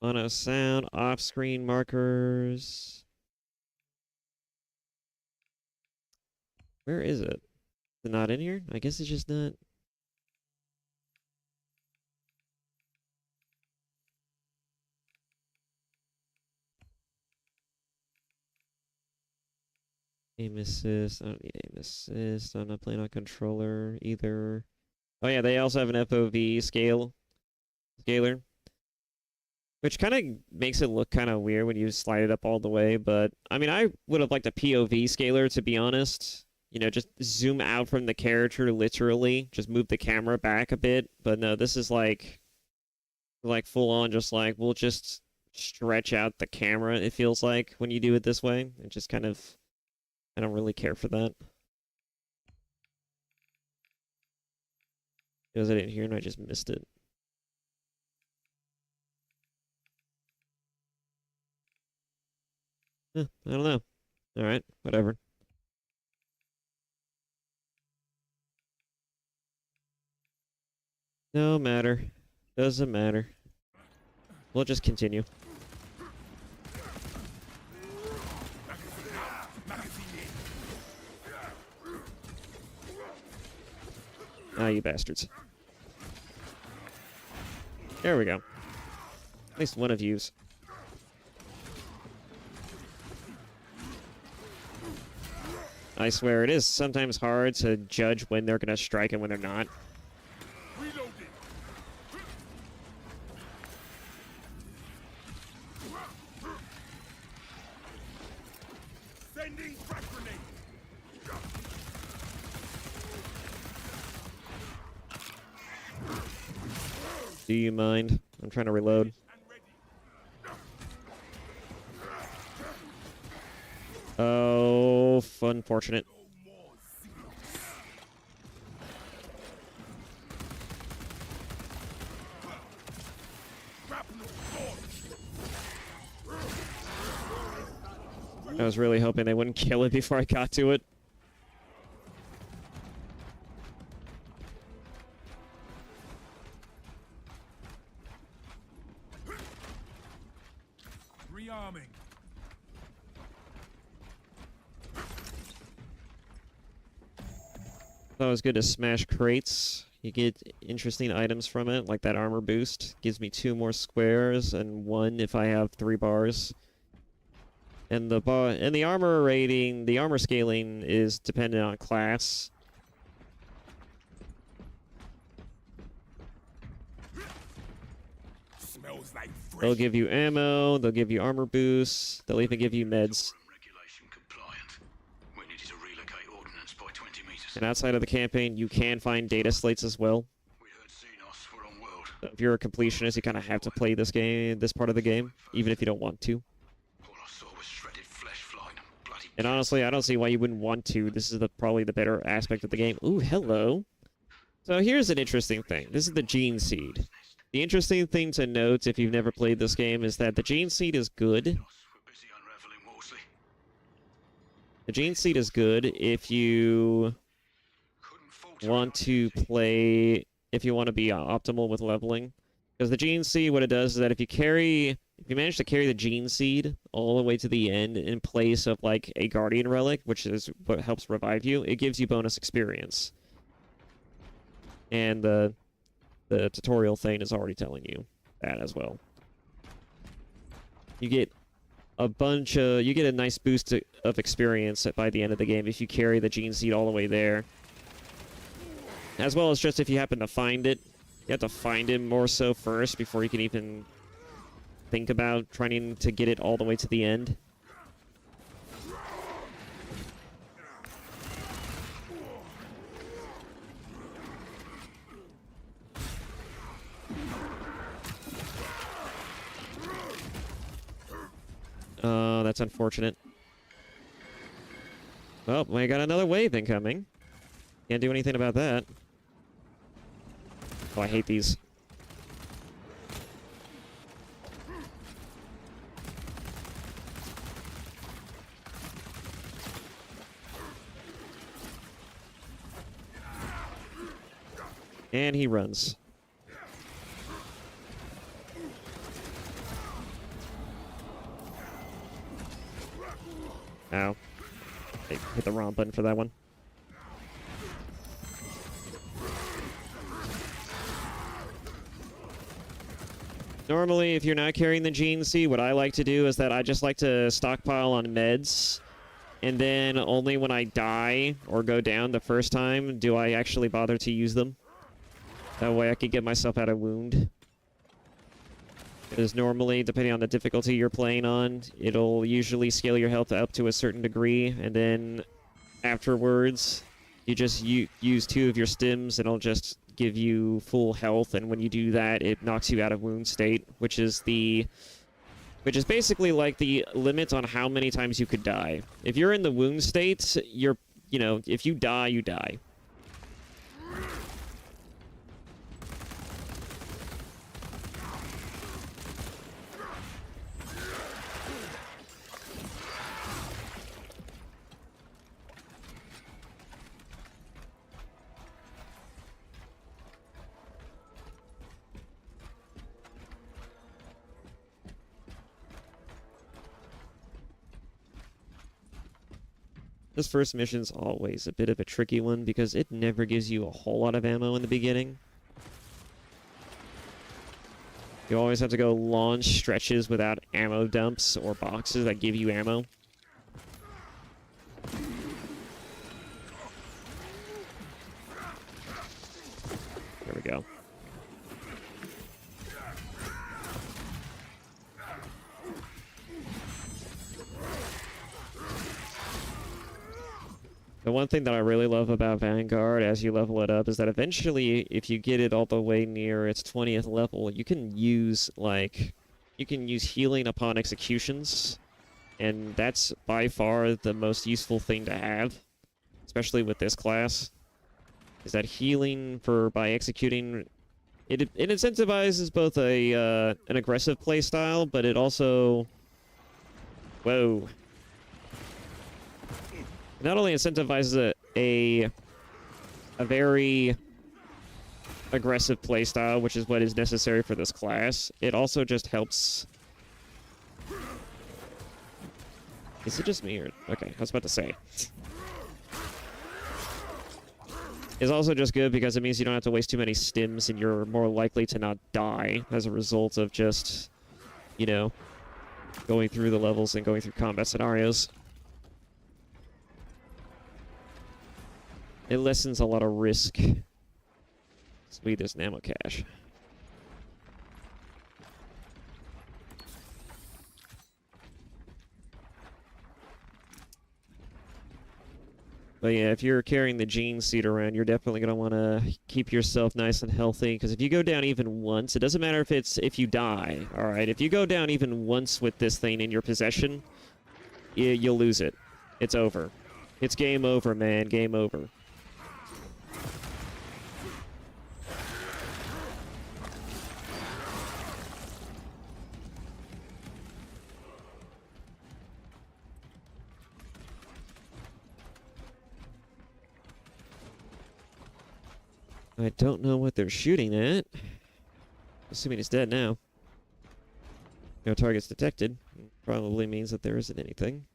Speaker 1: Mono sound, off-screen markers. Where is it? Is it not in here? I guess it's just not. Aim assist. I don't need aim assist. I'm not playing on controller either. Oh yeah, they also have an FOV scaler. Which kind of makes it look kind of weird when you slide it up all the way, but I mean, I would have liked a POV scaler, to be honest. You know, just zoom out from the character, literally. Just move the camera back a bit. But no, this is like full on, just like, we'll just stretch out the camera, it feels like, when you do it this way. It just kind of, I don't really care for that. Because I didn't hear and I just missed it. I don't know. Alright, whatever. No matter. Doesn't matter. We'll just continue. Ah, you bastards. There we go. At least one of you's. I swear, it is sometimes hard to judge when they're going to strike and when they're not. Do you mind? I'm trying to reload. Oh, unfortunate. I was really hoping they wouldn't kill it before I got to it.
Speaker 3: Rearming.
Speaker 1: Thought it was good to smash crates. You get interesting items from it, like that armor boost. Gives me 2 more squares and 1 if I have 3 bars. And the armor rating, the armor scaling is dependent on class.
Speaker 3: Smells like fresh.
Speaker 1: They'll give you ammo, they'll give you armor boosts, they'll even give you meds. And outside of the campaign, you can find data slates as well. So if you're a completionist, you kind of have to play this game, this part of the game, even if you don't want to. And honestly, I don't see why you wouldn't want to. This is probably the better aspect of the game. Ooh, hello. So here's an interesting thing. This is the Gene Seed. The interesting thing to note, if you've never played this game, is that the Gene Seed is good. The Gene Seed is good if you want to play, if you want to be optimal with leveling. Because the Gene Seed, what it does is that if you manage to carry the Gene Seed all the way to the end in place of like a Guardian Relic, which is what helps revive you, it gives you bonus experience. And the tutorial thing is already telling you that as well. You get you get a nice boost of experience by the end of the game if you carry the Gene Seed all the way there. As well as just if you happen to find it. You have to find it more so first before you can even think about trying to get it all the way to the end. That's unfortunate. Well, we got another wave incoming. Can't do anything about that. Oh, I hate these. And he runs. Ow. I hit the wrong button for that one. Normally, if you're not carrying the Gene Seed, what I like to do is that I just like to stockpile on meds, and then only when I die or go down the first time do I actually bother to use them. That way I can get myself out of wound. Because normally, depending on the difficulty you're playing on, it'll usually scale your health up to a certain degree, and then afterwards, you just use 2 of your stims, and it'll just give you full health, and when you do that, it knocks you out of wound state, which is basically like the limit on how many times you could die. If you're in the wound state, if you die, you die. This first mission's always a bit of a tricky one because it never gives you a whole lot of ammo in the beginning. You always have to go long stretches without ammo dumps or boxes that give you ammo. There we go. The one thing that I really love about Vanguard as you level it up is that eventually, if you get it all the way near its 20th level, you can use healing upon executions, and that's by far the most useful thing to have, especially with this class, is that healing by executing, it incentivizes both an aggressive playstyle, but it also, whoa. It not only incentivizes a very aggressive playstyle, which is what is necessary for this class, it also just helps. Is it just me or... Okay, I was about to say. It's also just good because it means you don't have to waste too many stims and you're more likely to not die as a result of just, going through the levels and going through combat scenarios. It lessens a lot of risk. Sweet, there's an ammo cache. But yeah, if you're carrying the Gene Seed around, you're definitely going to want to keep yourself nice and healthy, because if you go down even once, it doesn't matter if you die, alright? If you go down even once with this thing in your possession, you'll lose it. it's over. It's game over, man. Game over. I don't know what they're shooting at. Assuming he's dead now. No targets detected. Probably means that there isn't anything.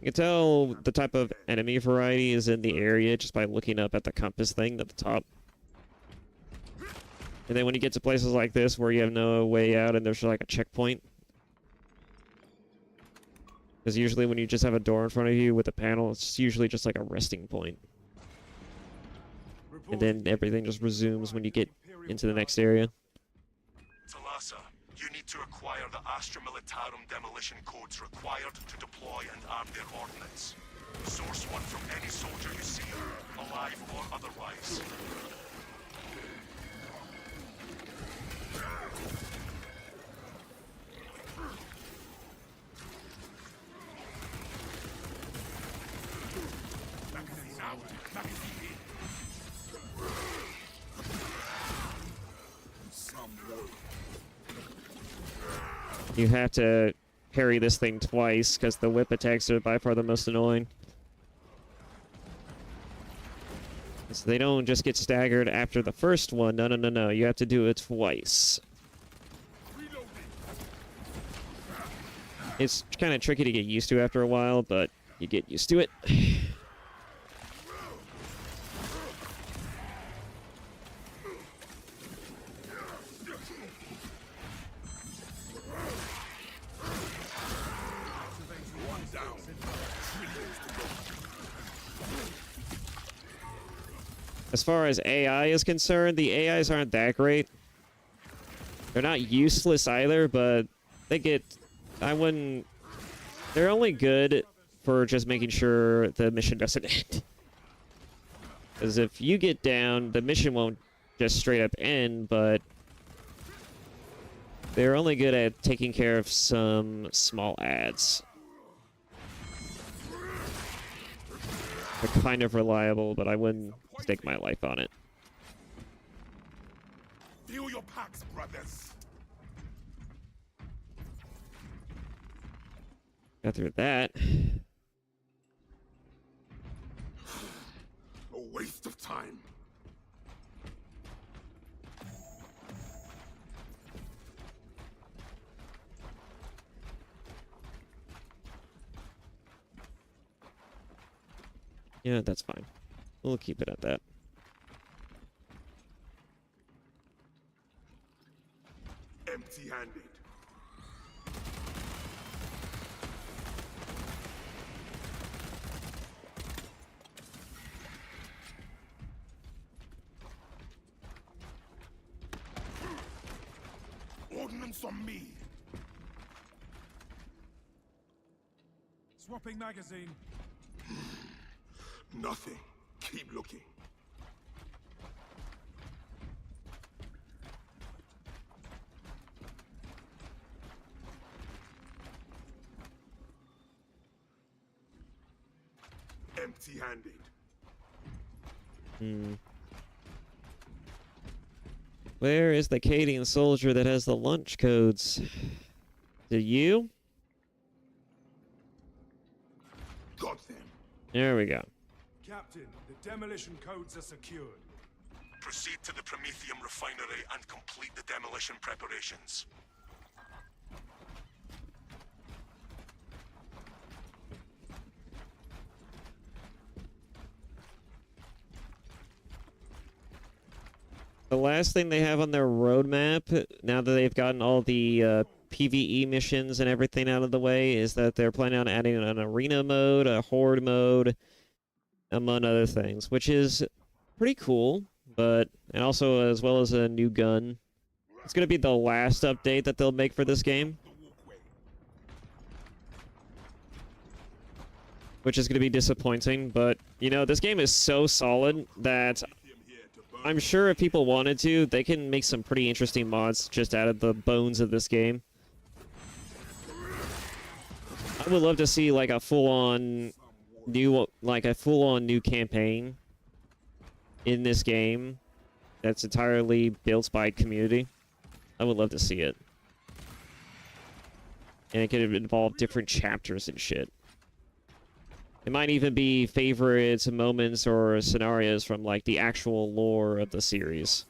Speaker 1: You can tell the type of enemy variety is in the area just by looking up at the compass thing at the top. And then when you get to places like this where you have no way out and there's like a checkpoint. Because usually when you just have a door in front of you with a panel, it's usually just like a resting point. And then everything just resumes when you get into the next area.
Speaker 2: Talassa, you need to acquire the Astra Militarum demolition codes required to deploy and arm their ordnance. Source one from any soldier you see, alive or otherwise.
Speaker 1: You have to parry this thing twice because the whip attacks are by far the most annoying. So they don't just get staggered after the first one. No, no, no, no. You have to do it twice. It's kind of tricky to get used to after a while, but you get used to it. As far as AI is concerned, the AIs aren't that great. They're not useless either, but they get... I wouldn't... They're only good for just making sure the mission doesn't end. Because if you get down, the mission won't just straight up end, but... They're only good at taking care of some small ads. They're kind of reliable, but I wouldn't stake my life on it.
Speaker 3: Feel your packs, brothers.
Speaker 1: Got through that.
Speaker 3: A waste of time.
Speaker 1: Yeah, that's fine. We'll keep it at that.
Speaker 3: Empty-handed. Ordnance on me.
Speaker 4: Swapping magazine.
Speaker 3: Nothing. Keep looking. Empty-handed.
Speaker 1: Where is the Cadian soldier that has the lunch codes? Is it you?
Speaker 3: Got them.
Speaker 1: There we go.
Speaker 4: Captain, the demolition codes are secured.
Speaker 2: Proceed to the Prometheum refinery and complete the demolition preparations.
Speaker 1: The last thing they have on their roadmap, now that they've gotten all the PvE missions and everything out of the way, is that they're planning on adding an arena mode, a horde mode, among other things, which is pretty cool, but, and also as well as a new gun. It's going to be the last update that they'll make for this game, which is going to be disappointing, but, you know, this game is so solid that I'm sure if people wanted to, they can make some pretty interesting mods just out of the bones of this game. I would love to see like a full-on new, like a full-on new campaign in this game that's entirely built by community, I would love to see it. And it could involve different chapters and shit. It might even be favorites, moments, or scenarios from like the actual lore of the series.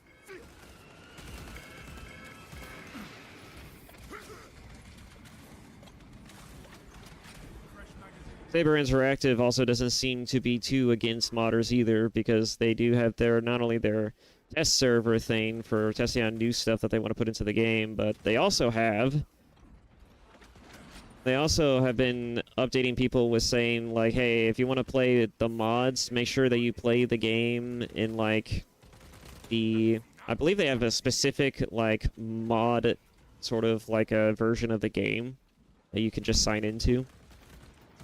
Speaker 1: Saber Interactive also doesn't seem to be too against modders either, because they do have their, not only their test server thing for testing out new stuff that they want to put into the game, but they also have been updating people with saying like, hey, if you want to play the mods, make sure that you play the game in like the, I believe they have a specific like mod sort of like a version of the game that you can just sign into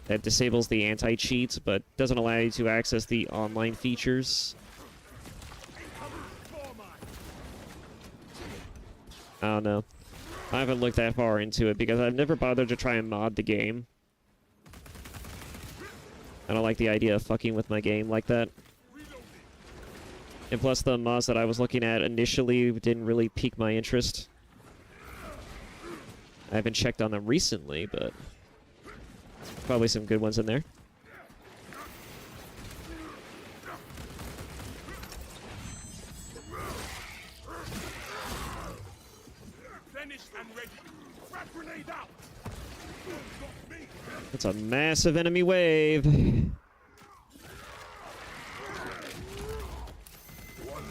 Speaker 1: that disables the anti-cheats but doesn't allow you to access the online features. I don't know. I haven't looked that far into it because I've never bothered to try and mod the game. I don't like the idea of fucking with my game like that. And plus the mods that I was looking at initially didn't really pique my interest. I haven't checked on them recently, but probably some good ones in there. That's a massive enemy wave.
Speaker 3: One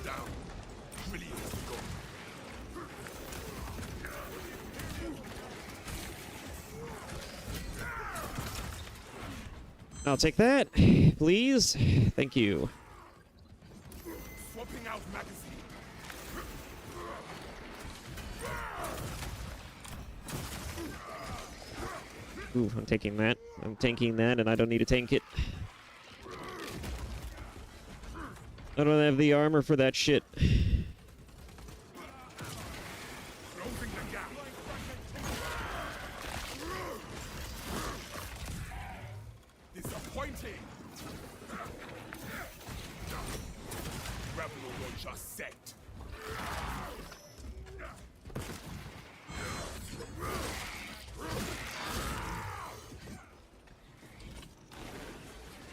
Speaker 3: down. Brilliant.
Speaker 1: I'll take that, please. Thank you.
Speaker 3: Swapping out magazine.
Speaker 1: Ooh, I'm taking that. I'm tanking that, and I don't need to tank it. I don't have the armor for that shit.
Speaker 3: Closing the gap. Disappointing. Rebel launcher set.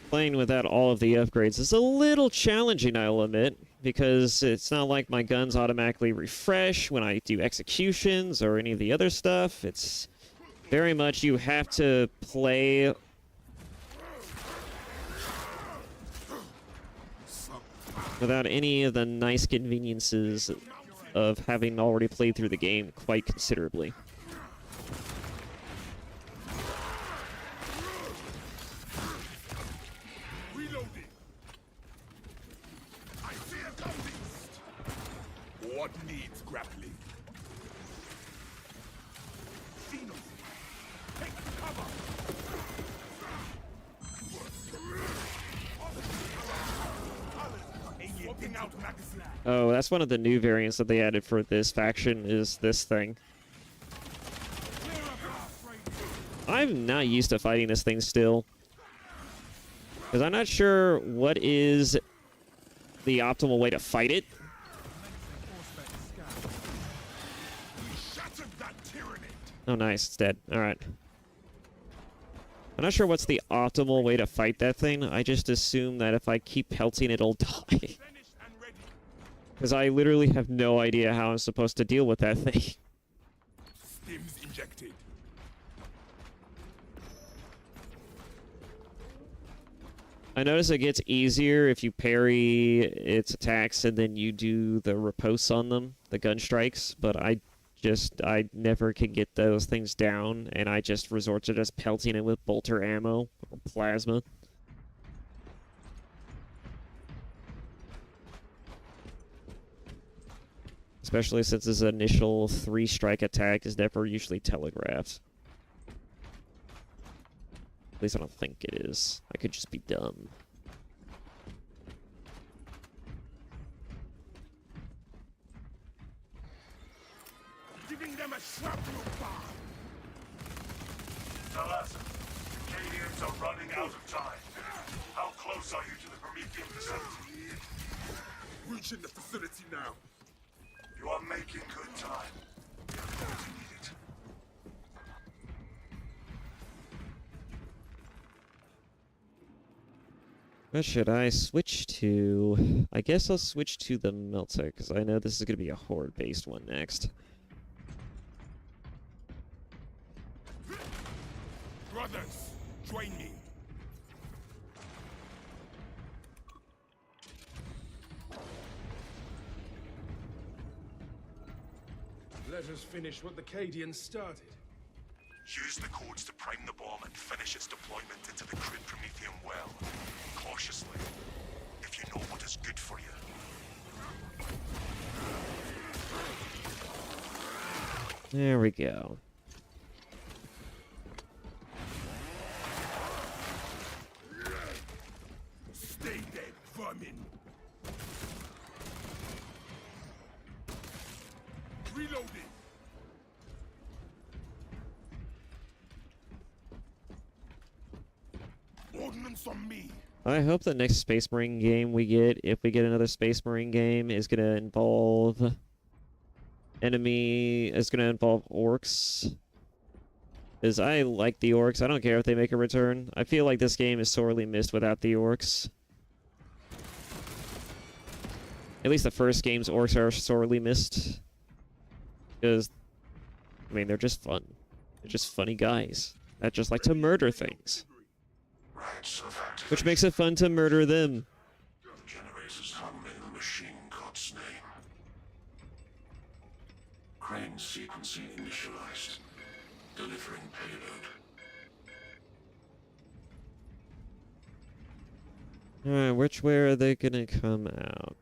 Speaker 1: Playing without all of the upgrades is a little challenging, I'll admit, because it's not like my guns automatically refresh when I do executions or any of the other stuff. It's very much you have to play without any of the nice conveniences of having already played through the game quite considerably.
Speaker 3: What needs grappling? Xenos, take cover! Swapping out magazine.
Speaker 1: Oh, that's one of the new variants that they added for this faction is this thing. I'm not used to fighting this thing still. Because I'm not sure what is the optimal way to fight it. Oh, nice. It's dead. Alright. I'm not sure what's the optimal way to fight that thing. I just assume that if I keep pelting, it'll die. Because I literally have no idea how I'm supposed to deal with that thing.
Speaker 3: Stims injected.
Speaker 1: I notice it gets easier if you parry its attacks and then you do the riposte on them, the gun strikes, but I never can get those things down, and I just resort to just pelting it with bolter ammo or plasma. Especially since his initial 3-strike attack is never usually telegraphed. At least I don't think it is. I could just be dumb.
Speaker 3: Giving them a shrapnel bomb.
Speaker 2: Tell us, Acadians are running out of time. Prometheum is empty.
Speaker 3: Reaching the facility now.
Speaker 2: You are making good time. We are going to need it.
Speaker 1: What should I switch to? I guess I'll switch to the Melta, because I know this is going to be a horde-based one next.
Speaker 3: Brothers, join me.
Speaker 4: Let us finish what the Cadians started.
Speaker 2: Use the codes to prime the bomb and finish its deployment into the crude Prometheum well. Cautiously. If you know what is good for you.
Speaker 1: There we go.
Speaker 3: Stay dead, vermin. Reloading. Ordnance on me.
Speaker 1: I hope the next Space Marine game we get, if we get another Space Marine game, is going to involve orcs. Because I like the orcs. I don't care if they make a return. I feel like this game is sorely missed without the orcs. At least the first game's orcs are sorely missed. Because, I mean, they're just fun. They're just funny guys that just like to murder things.
Speaker 2: Rights of activation.
Speaker 1: Which makes it fun to murder them.
Speaker 2: The generators hum in the machine god's name. Crane sequencing initialized. Delivering payload.
Speaker 1: Alright, which way are they gonna come out?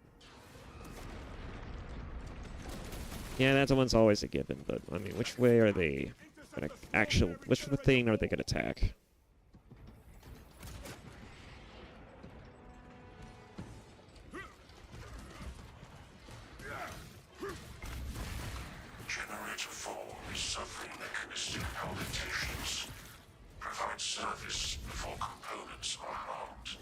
Speaker 1: Yeah, that one's always a given, but I mean, which way are they gonna which thing are they gonna attack?
Speaker 2: Generator 4 is suffering mechanistic palpitations. Provide service before components are harmed.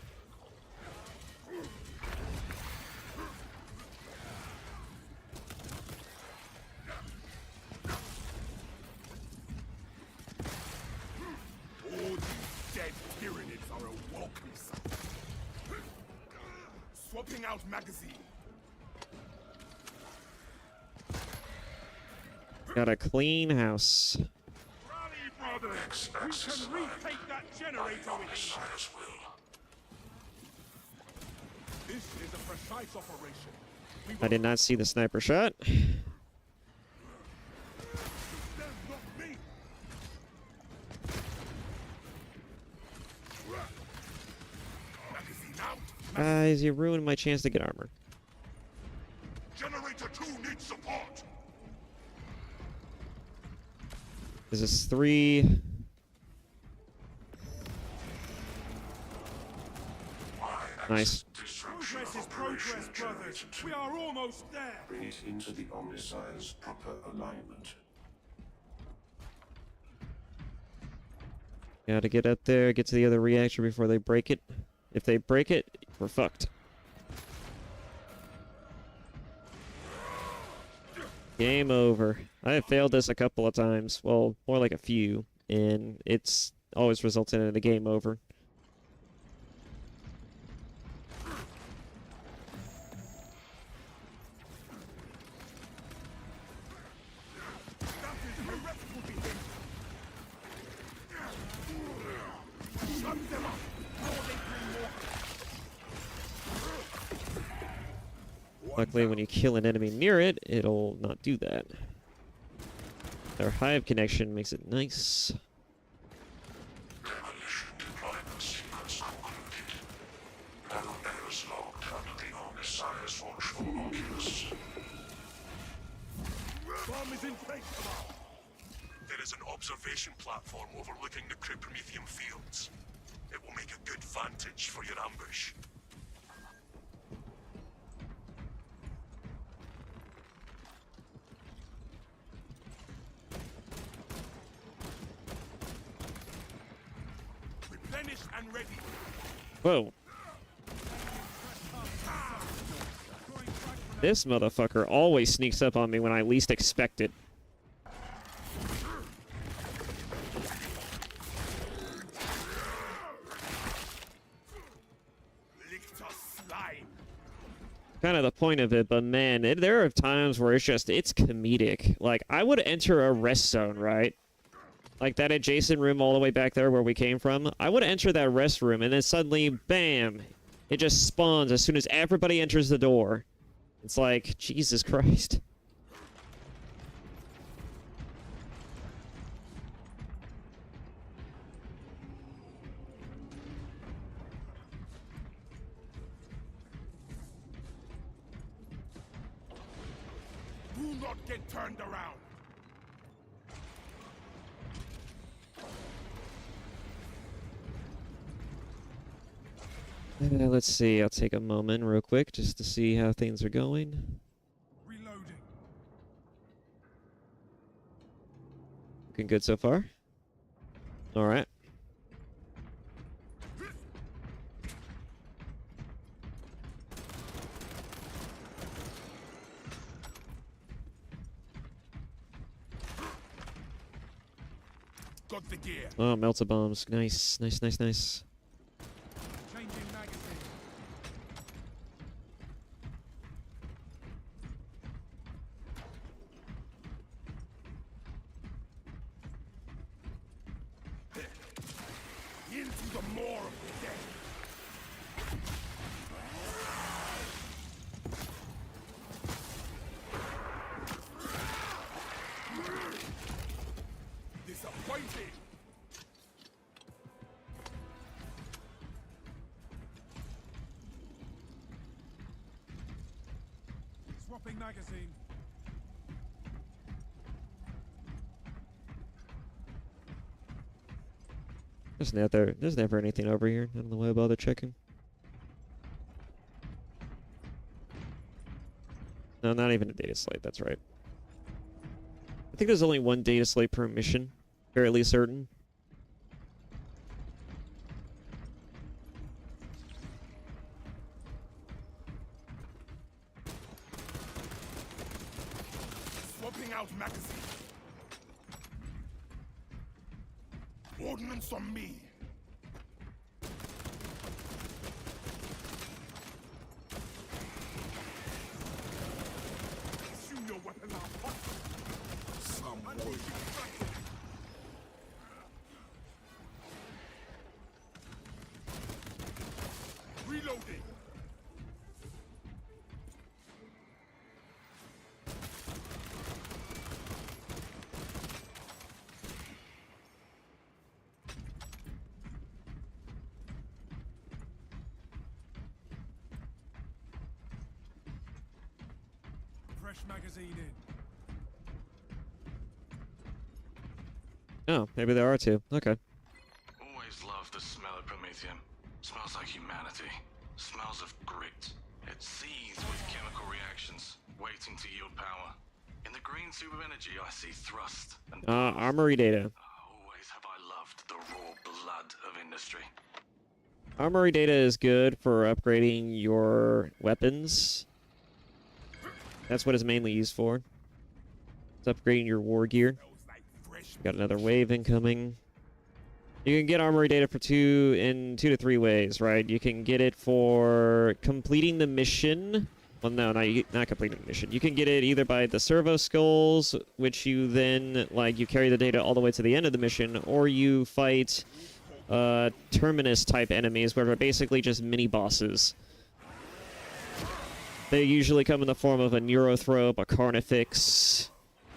Speaker 3: All these dead Tyranids are a welcome sight. Swapping out magazine.
Speaker 1: Got a clean house.
Speaker 3: Rally, brothers!
Speaker 2: X-axis
Speaker 3: We can retake that generator with ease.
Speaker 2: Messiah's will.
Speaker 3: This is a precise operation. We
Speaker 1: I did not see the sniper shot.
Speaker 3: them, not me. Magazine out.
Speaker 1: Guys, you ruined my chance to get armor.
Speaker 2: Generator 2 needs support.
Speaker 1: This is 3. Nice.
Speaker 2: Disruption
Speaker 3: Progress
Speaker 2: of
Speaker 3: is
Speaker 2: operation
Speaker 3: progress, brothers.
Speaker 2: generator 2.
Speaker 3: We are almost there.
Speaker 2: Bring it into the Omnissiah's proper alignment.
Speaker 1: Gotta get up there, get to the other reactor before they break it. If they break it, we're fucked. Game over. I have failed this a couple of times. Well, more like a few. And it's always resulted in a game over.
Speaker 3: That is heretical behavior. Shut them up. Before they bring more.
Speaker 1: Luckily, when you kill an enemy near it, it'll not do that. Their hive connection makes it nice.
Speaker 2: Demolition deployment sequence concluded. No errors logged under the Omnissiah's watchful oculus.
Speaker 3: Bomb is in place.
Speaker 2: There is an observation platform overlooking the Prometheum fields. It will make a good vantage for your ambush.
Speaker 3: Replenished and ready.
Speaker 1: Whoa. This motherfucker always sneaks up on me when I least expect it.
Speaker 3: Lictor slime.
Speaker 1: Kind of the point of it, but man, there are times where it's comedic. Like, I would enter a rest zone, right? Like that adjacent room all the way back there where we came from. I would enter that rest room, and then suddenly, bam, it just spawns as soon as everybody enters the door. It's like, Jesus Christ.
Speaker 3: Do not get turned around.
Speaker 1: Let's see, I'll take a moment real quick just to see how things are going.
Speaker 3: Reloading.
Speaker 1: Looking good so far. Alright.
Speaker 3: Got the gear.
Speaker 1: Oh, melted bombs. Nice, nice, nice, nice.
Speaker 3: Changing magazine. Into the maw of the dead. Disappointed. Swapping magazine.
Speaker 1: There's never anything over here. I don't know why I bother checking. No, not even a data slate, that's right. I think there's only one data slate per mission. Fairly certain.
Speaker 3: Swapping out magazine. Ordnance on me. Assume your weapon now. Some wood. Reloading. Fresh magazine in.
Speaker 1: Oh, maybe there are two. Okay.
Speaker 5: Always loved the smell of Promethium. Smells like humanity. Smells of grit. It seethes with chemical reactions, waiting to yield power. In the green tube of energy, I see thrust and
Speaker 1: Armory data.
Speaker 5: always have I loved the raw blood of industry.
Speaker 1: Armory data is good for upgrading your weapons. That's what it's mainly used for. It's upgrading your war gear.
Speaker 3: Smells like fresh.
Speaker 1: Got another wave incoming. You can get armory data for in 2 to 3 ways, right? You can get it for completing the mission. Well, no, not completing the mission. You can get it either by the servo skulls, which you then, like, you carry the data all the way to the end of the mission, or you fight terminus type enemies, where they're basically just mini bosses. They usually come in the form of a Neurothrope, a Carnifex.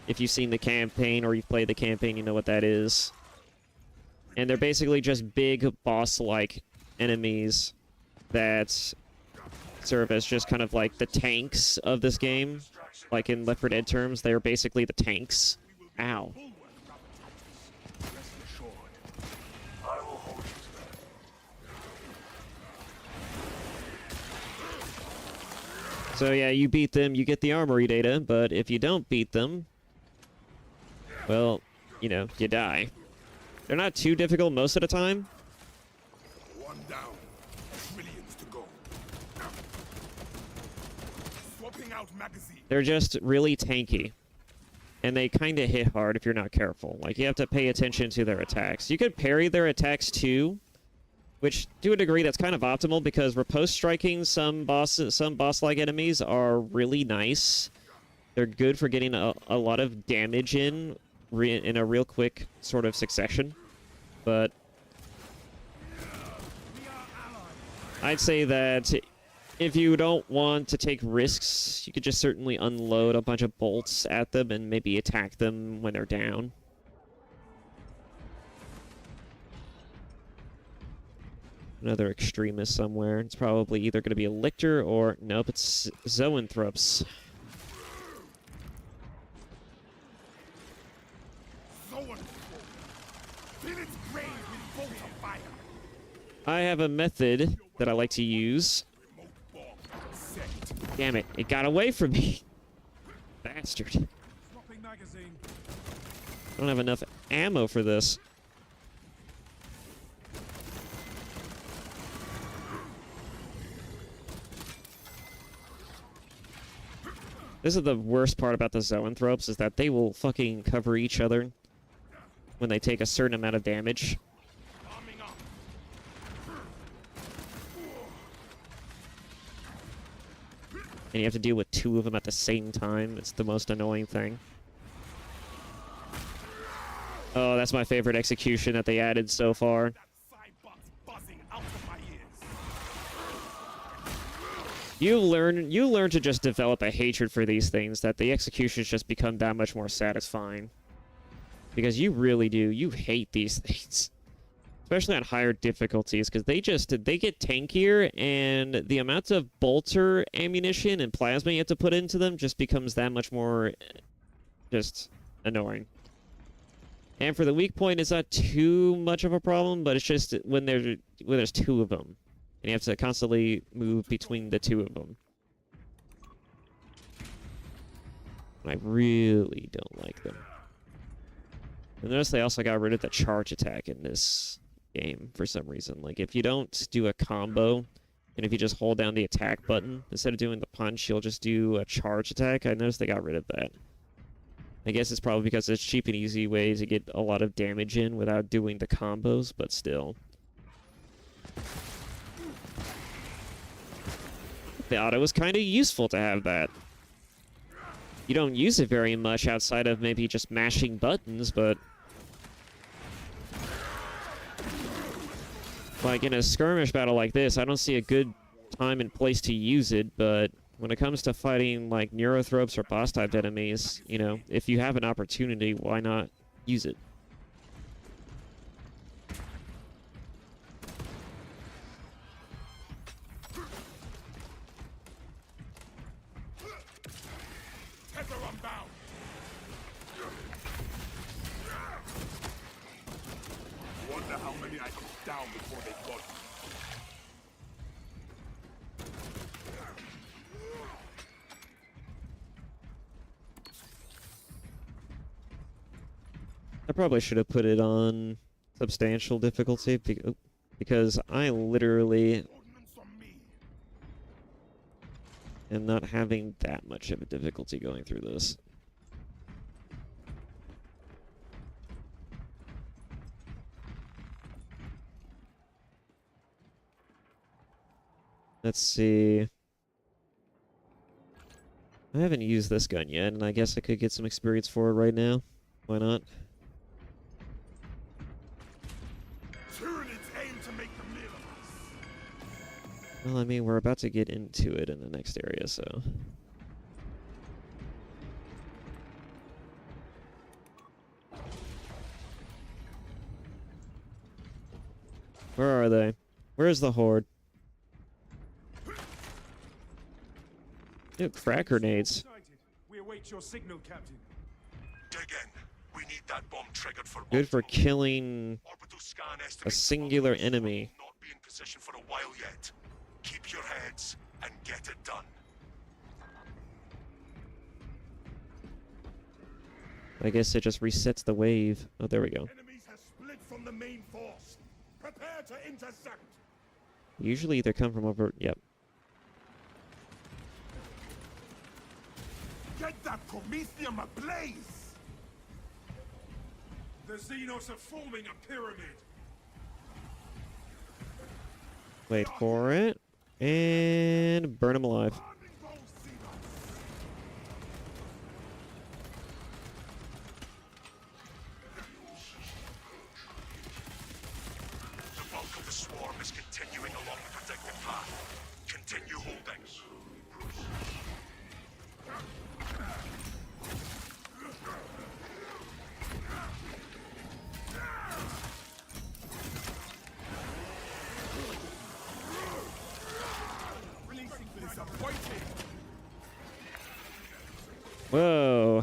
Speaker 1: If you've seen the campaign or you've played the campaign, you know what that is. And they're basically just big boss-like enemies that serve as just kind of like the tanks of this game. Like in Left 4 Dead terms, they're basically the tanks. Ow.
Speaker 3: Rest assured.
Speaker 2: I will hold you to that.
Speaker 1: So yeah, you beat them, you get the armory data, but if you don't beat them, well, you know, you die. They're not too difficult most of the time.
Speaker 3: One down. Trillions to go. Swapping out out magazine.
Speaker 1: They're just really tanky. And they kind of hit hard if you're not careful. Like, you have to pay attention to their attacks. You could parry their attacks too, which, to a degree, that's kind of optimal because riposte striking some boss-like enemies are really nice. They're good for getting a lot of damage in a real quick sort of succession. But I'd say that if you don't want to take risks, you could just certainly unload a bunch of bolts at them and maybe attack them when they're down. Another extremist somewhere. It's probably either going to be a Lictor or... Nope, it's Zoanthropes. I have a method that I like to use. Damn it, it got away from me. Bastard. I don't have enough ammo for this. This is the worst part about the Zoanthropes, is that they will fucking cover each other when they take a certain amount of damage. And you have to deal with two of them at the same time. It's the most annoying thing. Oh, that's my favorite execution that they added so far. You learn to just develop a hatred for these things, that the executions just become that much more satisfying. Because you really do. You hate these things. Especially on higher difficulties, because they get tankier, and the amount of bolter ammunition and plasma you have to put into them just becomes that much more just annoying. And for the weak point, it's not too much of a problem, but it's just when there's two of them, and you have to constantly move between the two of them. I really don't like them. And notice they also got rid of the charge attack in this game for some reason. Like, if you don't do a combo, and if you just hold down the attack button instead of doing the punch, you'll just do a charge attack. I noticed they got rid of that. I guess it's probably because it's a cheap and easy way to get a lot of damage in without doing the combos, but still. The auto was kind of useful to have that. You don't use it very much outside of maybe just mashing buttons, but like in a skirmish battle like this, I don't see a good time and place to use it, but when it comes to fighting like Neurothropes or boss-type enemies, you know, if you have an opportunity, why not use it?
Speaker 3: Wonder how many I took down before they got me.
Speaker 1: I probably should have put it on substantial difficulty because I literally am not having that much of a difficulty going through this. Let's see. I haven't used this gun yet, and I guess I could get some experience for it right now. Why not? Well, I mean, we're about to get into it in the next area, so... Where are they? Where's the horde? Ew, crack grenades.
Speaker 4: We await your signal, Captain.
Speaker 2: Dig in. We need that bomb triggered for
Speaker 1: Good for
Speaker 2: optimal.
Speaker 1: killing
Speaker 2: Orbital scan
Speaker 1: a
Speaker 2: estimates
Speaker 1: singular
Speaker 2: bomb
Speaker 1: enemy.
Speaker 2: will not be in position for a while yet. Keep your heads and get it done.
Speaker 1: I guess it just resets the wave. Oh, there we go.
Speaker 3: Enemies have split from the main force. Prepare to intercept.
Speaker 1: Usually they come from over... Yep.
Speaker 3: Get that Prometheum ablaze!
Speaker 4: The Xenos are forming a pyramid.
Speaker 1: Wait for it. And burn him alive.
Speaker 3: Burning those Xenos!
Speaker 2: The bulk of the swarm is continuing along the protected path. Continue holding.
Speaker 3: Releasing disappointing!
Speaker 1: Whoa.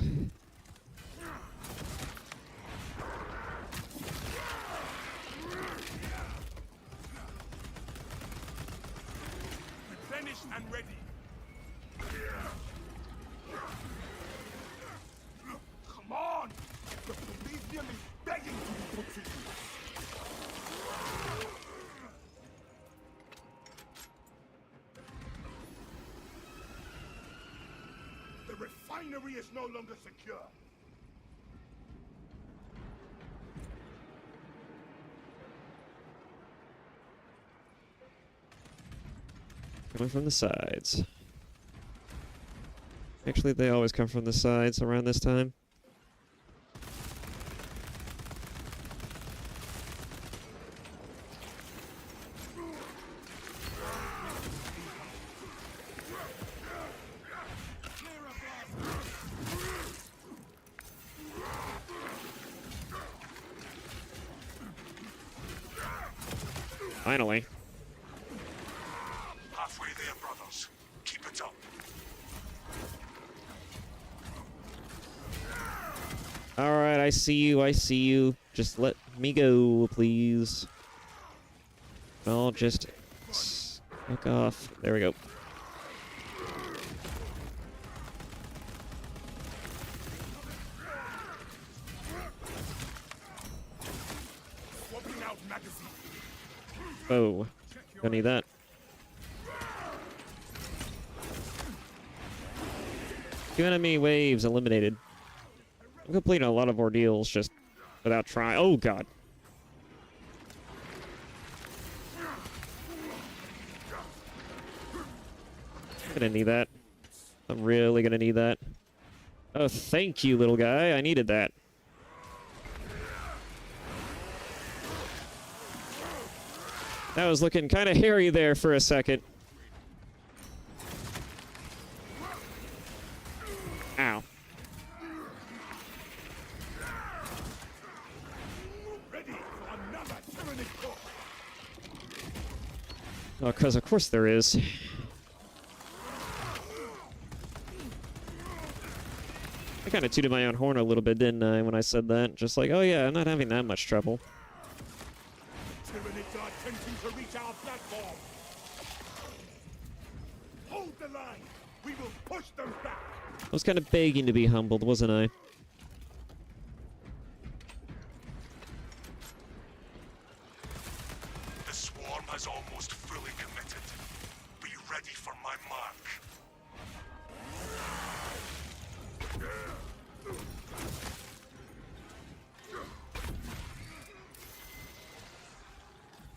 Speaker 3: Replenished and ready! Come on! The Prometheum is begging to be put to use! The refinery is no longer secure.
Speaker 1: Coming from the sides. Actually, they always come from the sides around this time. Finally.
Speaker 2: Halfway there, brothers. Keep it up.
Speaker 1: Alright, I see you, I see you. Just let me go, please. I'll just fuck off. There we go.
Speaker 3: Swapping out magazine.
Speaker 1: Oh, don't need that. Two enemy waves eliminated. I'm completing a lot of ordeals just without trying. Oh god. Gonna need that. I'm really gonna need that. Oh, thank you, little guy. I needed that. That was looking kind of hairy there for a second. Ow.
Speaker 3: Ready for another tyrannic core.
Speaker 1: Oh, because of course there is. I kind of tooted my own horn a little bit, didn't I, when I said that? Just like, oh yeah, I'm not having that much trouble.
Speaker 3: Tyranids are attempting to reach our platform. Hold the line. We will push them back.
Speaker 1: I was kind of begging to be humbled, wasn't I?
Speaker 2: The swarm has almost fully committed. Be ready for my mark.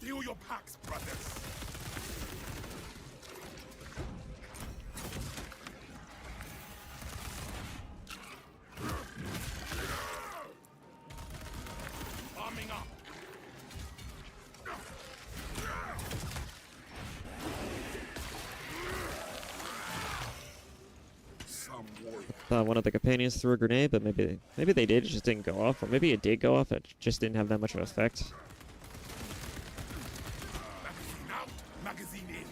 Speaker 3: Deal your packs, brothers. Arming up. Some warrior.
Speaker 1: One of the companions threw a grenade, but maybe they did, it just didn't go off. Or maybe it did go off, it just didn't have that much of an effect.
Speaker 3: Magazine out. Magazine in.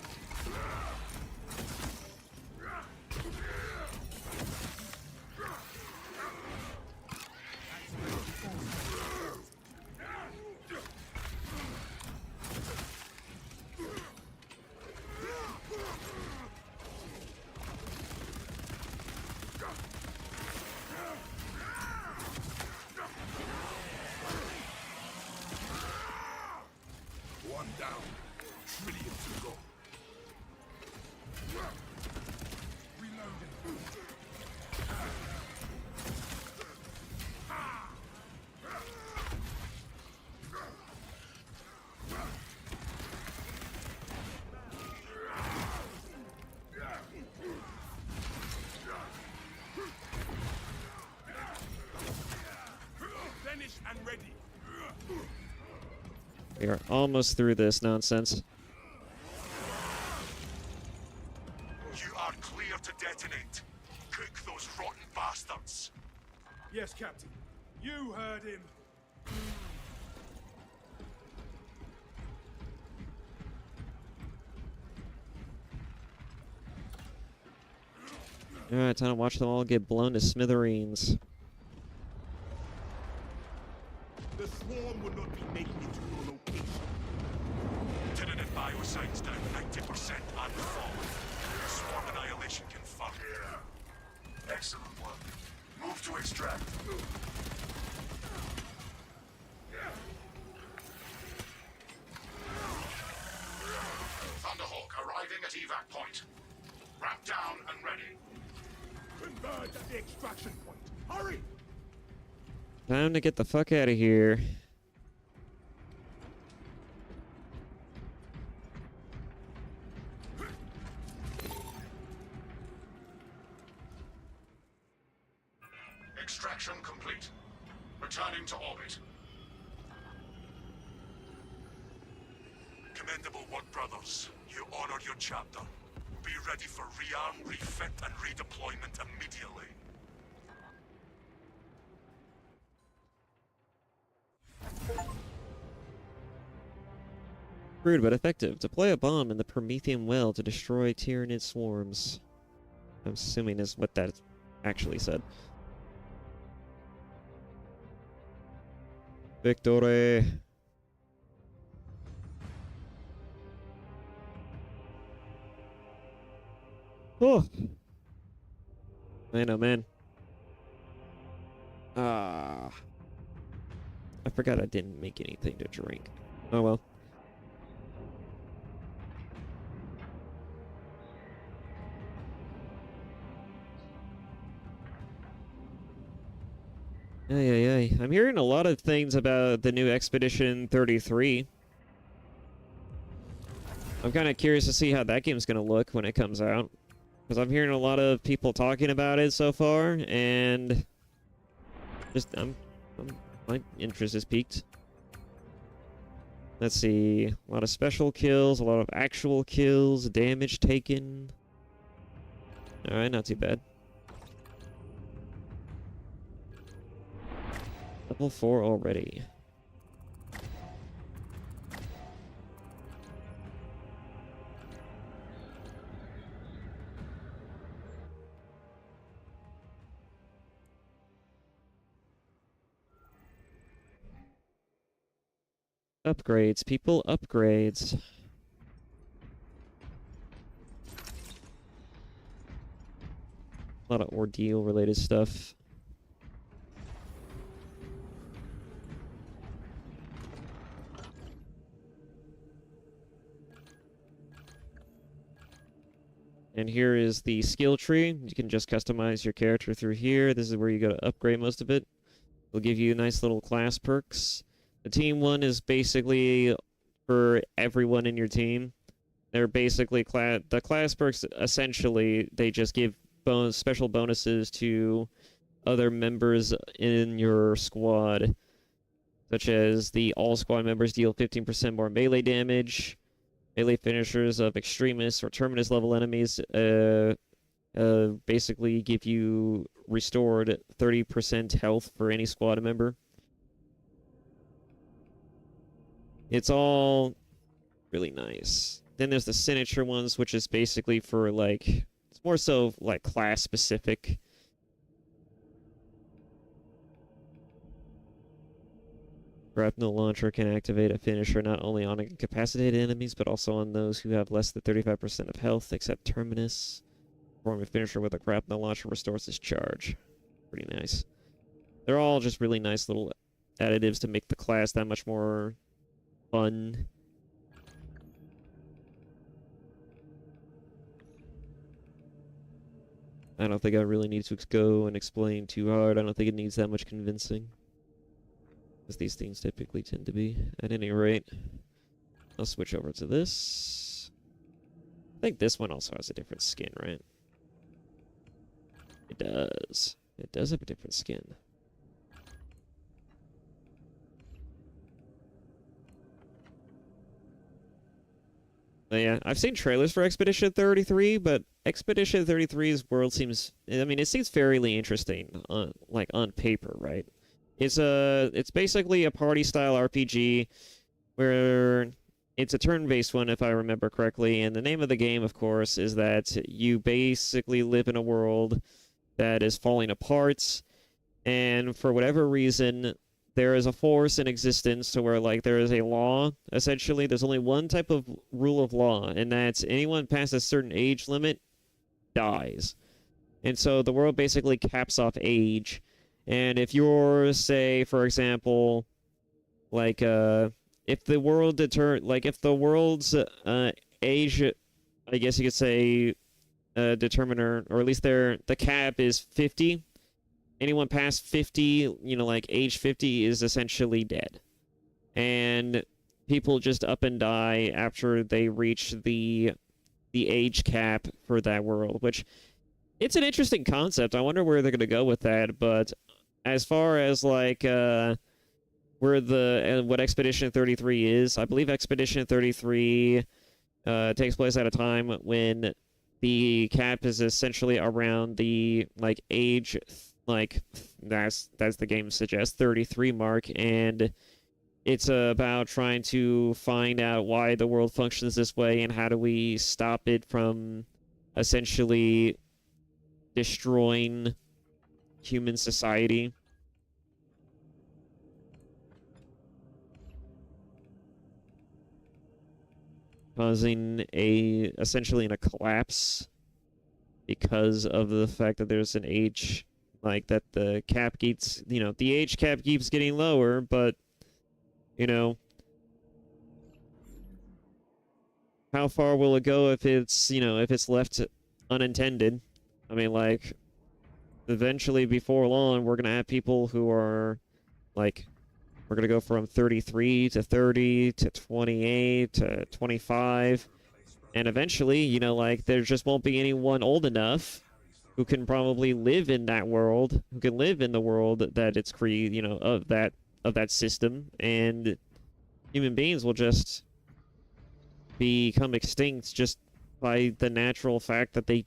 Speaker 1: We are almost through this nonsense.
Speaker 2: You are clear to detonate. Cook those rotten bastards.
Speaker 4: Yes, Captain. You heard him.
Speaker 1: Alright, time to watch them all get blown to smithereens.
Speaker 3: The swarm will not be making it to your location.
Speaker 2: Tentative bioscience down 90% and falling. Swarm annihilation confirmed. Excellent work. Move to extract. Thunderhawk arriving at evac point. Ramp down and ready.
Speaker 3: Converge at the extraction point. Hurry!
Speaker 1: Time to get the fuck out of here.
Speaker 2: Extraction complete. Returning to orbit. Commendable work, brothers. You honored your chapter. Be ready for rearm, refit, and redeployment immediately.
Speaker 1: Crude but effective. Deploy a bomb in the Promethean well to destroy Tyranid swarms. I'm assuming is what that actually said. Victory! Oh! Man, oh man. Ah. I forgot I didn't make anything to drink. Oh well. Ay. I'm hearing a lot of things about the new Expedition 33. I'm kind of curious to see how that game's going to look when it comes out. Because I'm hearing a lot of people talking about it so far, and just my interest is piqued. Let's see, a lot of special kills, a lot of actual kills, damage taken. Alright, not too bad. Level 4 already. Upgrades, people, upgrades. A lot of ordeal related stuff. And here is the skill tree. You can just customize your character through here. This is where you go to upgrade most of it. It'll give you nice little class perks. The team one is basically for everyone in your team. They're basically the class perks. Essentially, they just give special bonuses to other members in your squad, such as the all squad members deal 15% more melee damage. Melee finishers of extremists or terminus level enemies basically give you restored 30% health for any squad member. It's all really nice. Then there's the signature ones, which is basically for like, it's more so like class specific. Grapnel launcher can activate a finisher not only on incapacitated enemies, but also on those who have less than 35% of health, except Terminus. Perform a finisher with a grapnel launcher restores its charge. Pretty nice. They're all just really nice little additives to make the class that much more fun. I don't think I really need to go and explain too hard. I don't think it needs that much convincing, as these things typically tend to be. At any rate, I'll switch over to this. I think this one also has a different skin, right? It does. It does have a different skin. But yeah, I've seen trailers for Expedition 33, but Expedition 33's world seems, I mean, it seems fairly interesting on like on paper, right? It's basically a party style RPG where it's a turn-based one if I remember correctly, and the name of the game, of course, is that you basically live in a world that is falling apart, and for whatever reason, there is a force in existence to where, like, there is a law, essentially. There's only one type of rule of law, and that's anyone past a certain age limit dies. And so the world basically caps off age. And if you're, say, for example, like, if the world if the world's age, I guess you could say, determiner, or at least the cap is 50. Anyone past 50, you know, like age 50 is essentially dead. And people just up and die after they reach the age cap for that world, which it's an interesting concept. I wonder where they're going to go with that, but as far as like where what Expedition 33 is, I believe Expedition 33 takes place at a time when the cap is essentially around the like age, like that's the game suggests, 33 mark, and it's about trying to find out why the world functions this way and how do we stop it from essentially destroying human society. Causing essentially a collapse because of the fact that there's an age, like that the cap keeps, you know, the age cap keeps getting lower, but, you know, how far will it go if it's, you know, if it's left unintended? I mean, like, eventually before long, we're going to have people who are, like, we're going to go from 33 to 30 to 28 to 25. And eventually, you know, like, there just won't be anyone old enough who can probably live in that world, who can live in the world that it's you know, of that system. And human beings will just become extinct just by the natural fact that they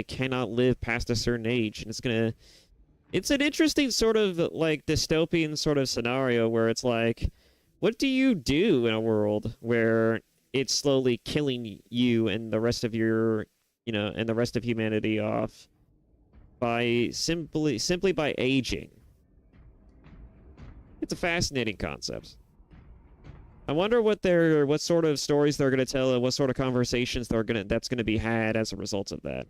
Speaker 1: cannot live past a certain age. And it's an interesting sort of, like, dystopian sort of scenario where it's like, what do you do in a world where it's slowly killing you and the rest of your, you know, and the rest of humanity off by simply by aging? It's a fascinating concept. I wonder what sort of stories they're going to tell and what sort of conversations that's going to be had as a result of that.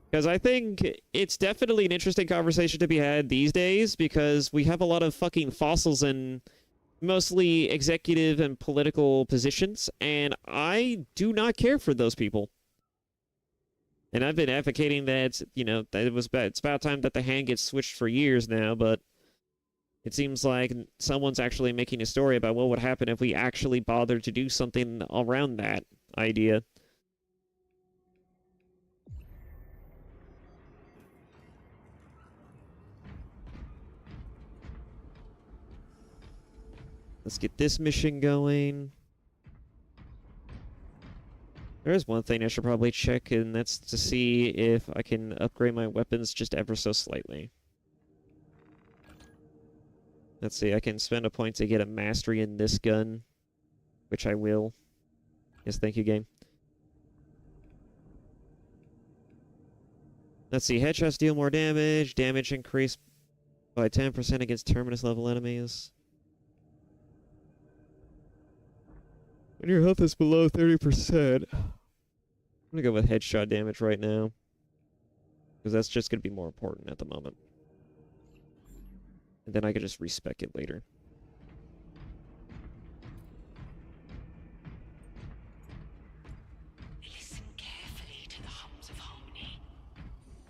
Speaker 1: Because I think it's definitely an interesting conversation to be had these days, because we have a lot of fucking fossils in mostly executive and political positions, and I do not care for those people. And I've been advocating that, you know, that it's about time that the hand gets switched for years now, but it seems like someone's actually making a story about what would happen if we actually bothered to do something around that idea. Let's get this mission going. There is one thing I should probably check, and that's to see if I can upgrade my weapons just ever so slightly. Let's see, I can spend a point to get a mastery in this gun, which I will. Yes, thank you, game. Let's see, headshots deal more damage. Damage increased by 10% against terminus level enemies. When your health is below 30%, I'm gonna go with headshot damage right now, because that's just gonna be more important at the moment. And then I could just respec it later.
Speaker 6: Listen carefully to the hums of harmony.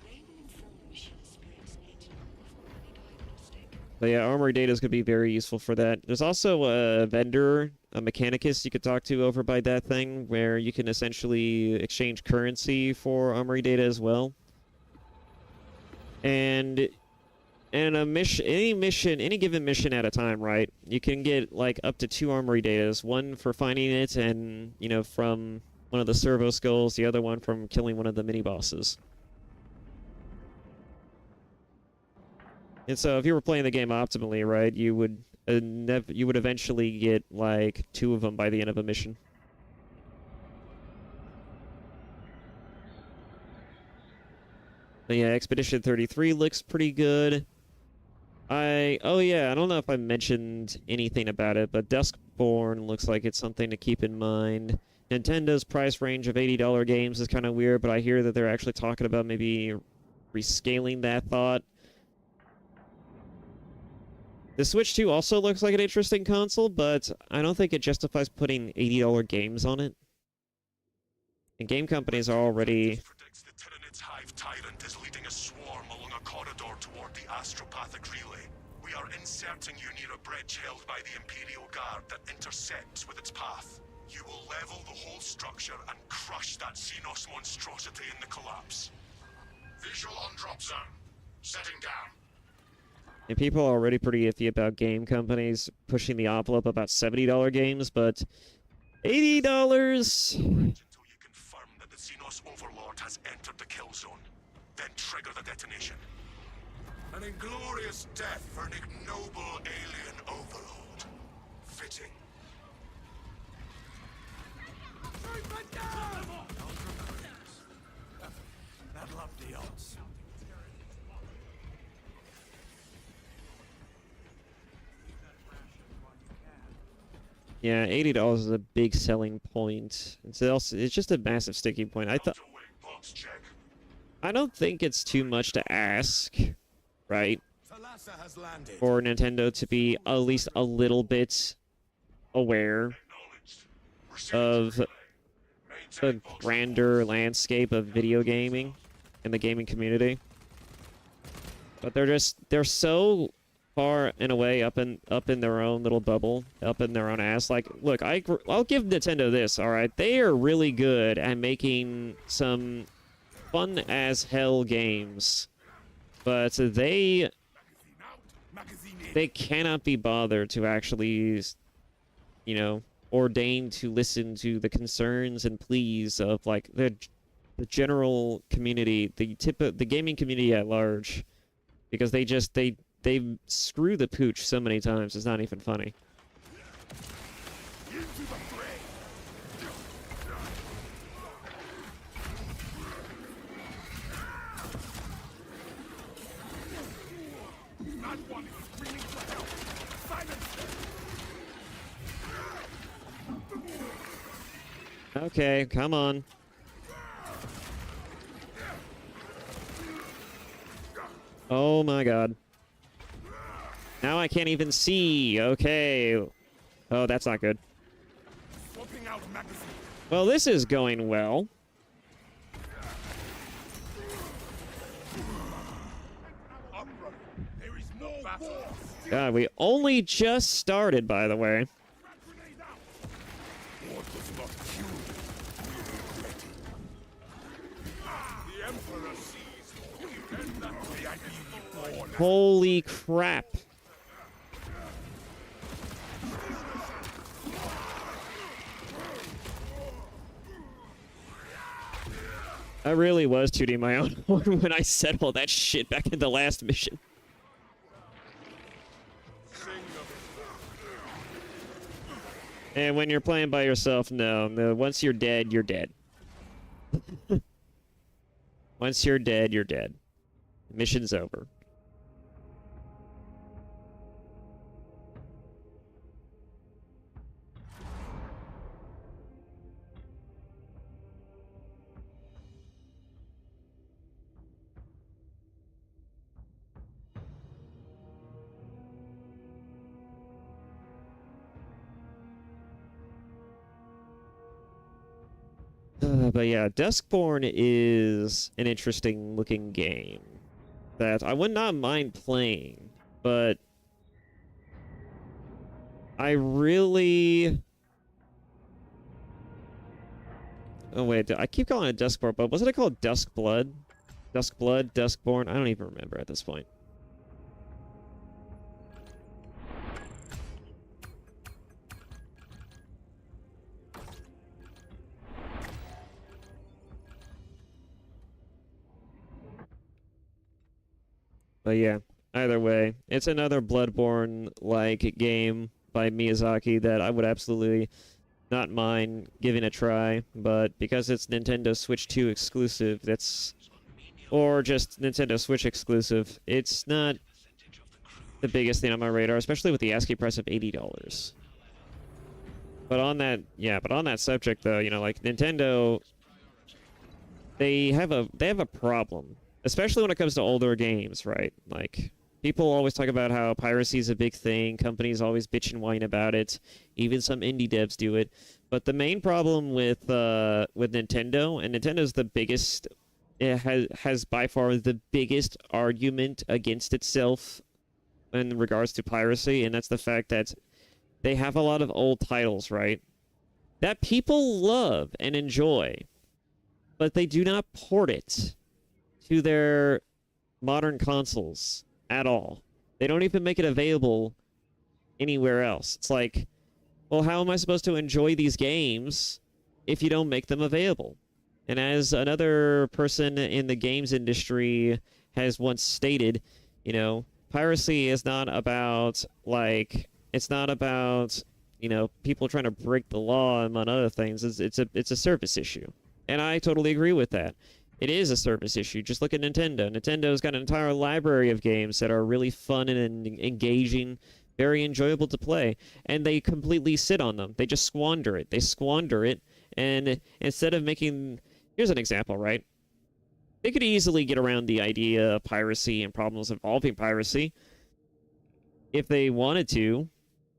Speaker 6: They will inform mission spirits need to know before any diagnostic.
Speaker 1: But yeah, armory data is going to be very useful for that. There's also a vendor, a mechanicus you could talk to over by that thing, where you can essentially exchange currency for armory data as well. And a mission, any given mission at a time, right? You can get like up to 2 armory datas, one for finding it, and, you know, from one of the servo skulls, the other one from killing one of the mini bosses. And so if you were playing the game optimally, right, you would eventually get like 2 of them by the end of a mission. But yeah, Expedition 33 looks pretty good. Oh yeah, I don't know if I mentioned anything about it, but Duskborn looks like it's something to keep in mind. Nintendo's price range of $80 games is kind of weird, but I hear that they're actually talking about maybe rescaling that thought. The Switch 2 also looks like an interesting console, but I don't think it justifies putting $80 games on it. And game companies are already...
Speaker 2: Predicts the Tyranids Hive tyrant is leading a swarm along a corridor toward the astropathic relay. We are inserting you near a bridge held by the Imperial Guard that intersects with its path. You will level the whole structure and crush that Xenos monstrosity in the collapse. Visual on drop zone. Setting down.
Speaker 1: And people are already pretty iffy about game companies pushing the envelope about $70 games, but $80...
Speaker 2: Until you confirm that the Xenos Overlord has entered the kill zone. Then trigger the detonation. An inglorious death for an ignoble alien overlord. Fitting.
Speaker 3: That'll up the odds.
Speaker 1: Yeah, $80 is a big selling point. It's just a massive sticking point.
Speaker 2: Box check.
Speaker 1: I don't think it's too much to ask, right,
Speaker 3: Thalassa has landed.
Speaker 1: for Nintendo to be at least a little bit aware
Speaker 2: Acknowledged.
Speaker 1: of the
Speaker 2: Maintain box
Speaker 1: grander landscape of video gaming and the gaming community. But they're so far and away up in their own little bubble, up in their own ass. Like, look, I'll give Nintendo this, all right? They are really good at making some fun as hell games, but they cannot be bothered to actually, you know, ordain to listen to the concerns and pleas of like the general community, the gaming community at large, because they screw the pooch so many times it's not even funny.
Speaker 3: Into the fray. Not one is screaming for help. Silence.
Speaker 1: Okay, come on. Oh my god. Now I can't even see. Okay. Oh, that's not good.
Speaker 3: Swapping out magazine.
Speaker 1: Well, this is going well.
Speaker 3: Upright. There is more battle.
Speaker 1: God, we only just started, by the way.
Speaker 3: Grenade out. What was not killed will be ready. The Emperor sees. And that way I be born.
Speaker 1: Holy crap. I really was tooting my own horn when I said all that shit back in the last mission. And when you're playing by yourself, no. Once you're dead, you're dead. Once you're dead, you're dead. Mission's over. But yeah, Duskborn is an interesting looking game that I would not mind playing, but I really... Oh wait, I keep calling it Duskborn, but wasn't it called Duskblood? Duskblood, Duskborn? I don't even remember at this point. But yeah, either way, it's another Bloodborne-like game by Miyazaki that I would absolutely not mind giving a try, but because it's Nintendo Switch 2 exclusive, or just Nintendo Switch exclusive, it's not the biggest thing on my radar, especially with the asking price of $80. But on that subject though, like Nintendo, they have a problem, especially when it comes to older games, right? Like people always talk about how piracy is a big thing, companies always bitch and whine about it, even some indie devs do it. But the main problem with Nintendo, and Nintendo's the biggest, it has by far the biggest argument against itself in regards to piracy, and that's the fact that they have a lot of old titles, right? That people love and enjoy, but they do not port it to their modern consoles at all. They don't even make it available anywhere else. It's like, well, how am I supposed to enjoy these games if you don't make them available? And as another person in the games industry has once stated, piracy is not about, it's not about, people trying to break the law, among other things. It's a service issue. And I totally agree with that. It is a service issue. Just look at Nintendo. Nintendo's got an entire library of games that are really fun and engaging, very enjoyable to play, and they completely sit on them. They just squander it. They squander it, and instead of making... Here's an example, right? They could easily get around the idea of piracy and problems involving piracy. If they wanted to,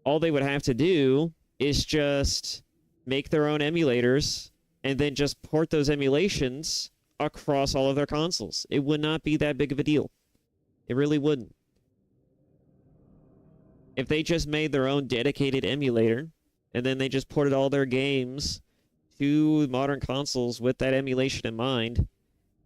Speaker 1: all they would have to do is just make their own emulators and then just port those emulations across all of their consoles. It would not be that big of a deal. It really wouldn't. If they just made their own dedicated emulator and then they just ported all their games to modern consoles with that emulation in mind,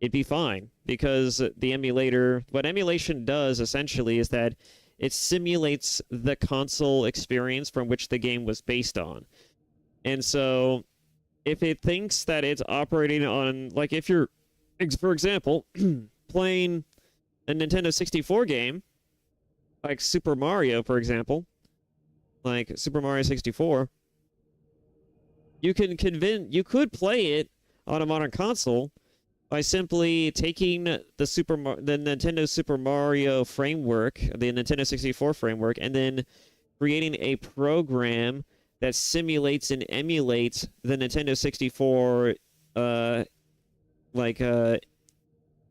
Speaker 1: it'd be fine. Because the emulator, what emulation does essentially is that it simulates the console experience from which the game was based on. And so if it thinks that it's operating on, like if you're, for example, playing a Nintendo 64 game, like Super Mario, for example, like Super Mario 64, you could play it on a modern console by simply taking the Nintendo Super Mario framework, the Nintendo 64 framework, and then creating a program that simulates and emulates the Nintendo 64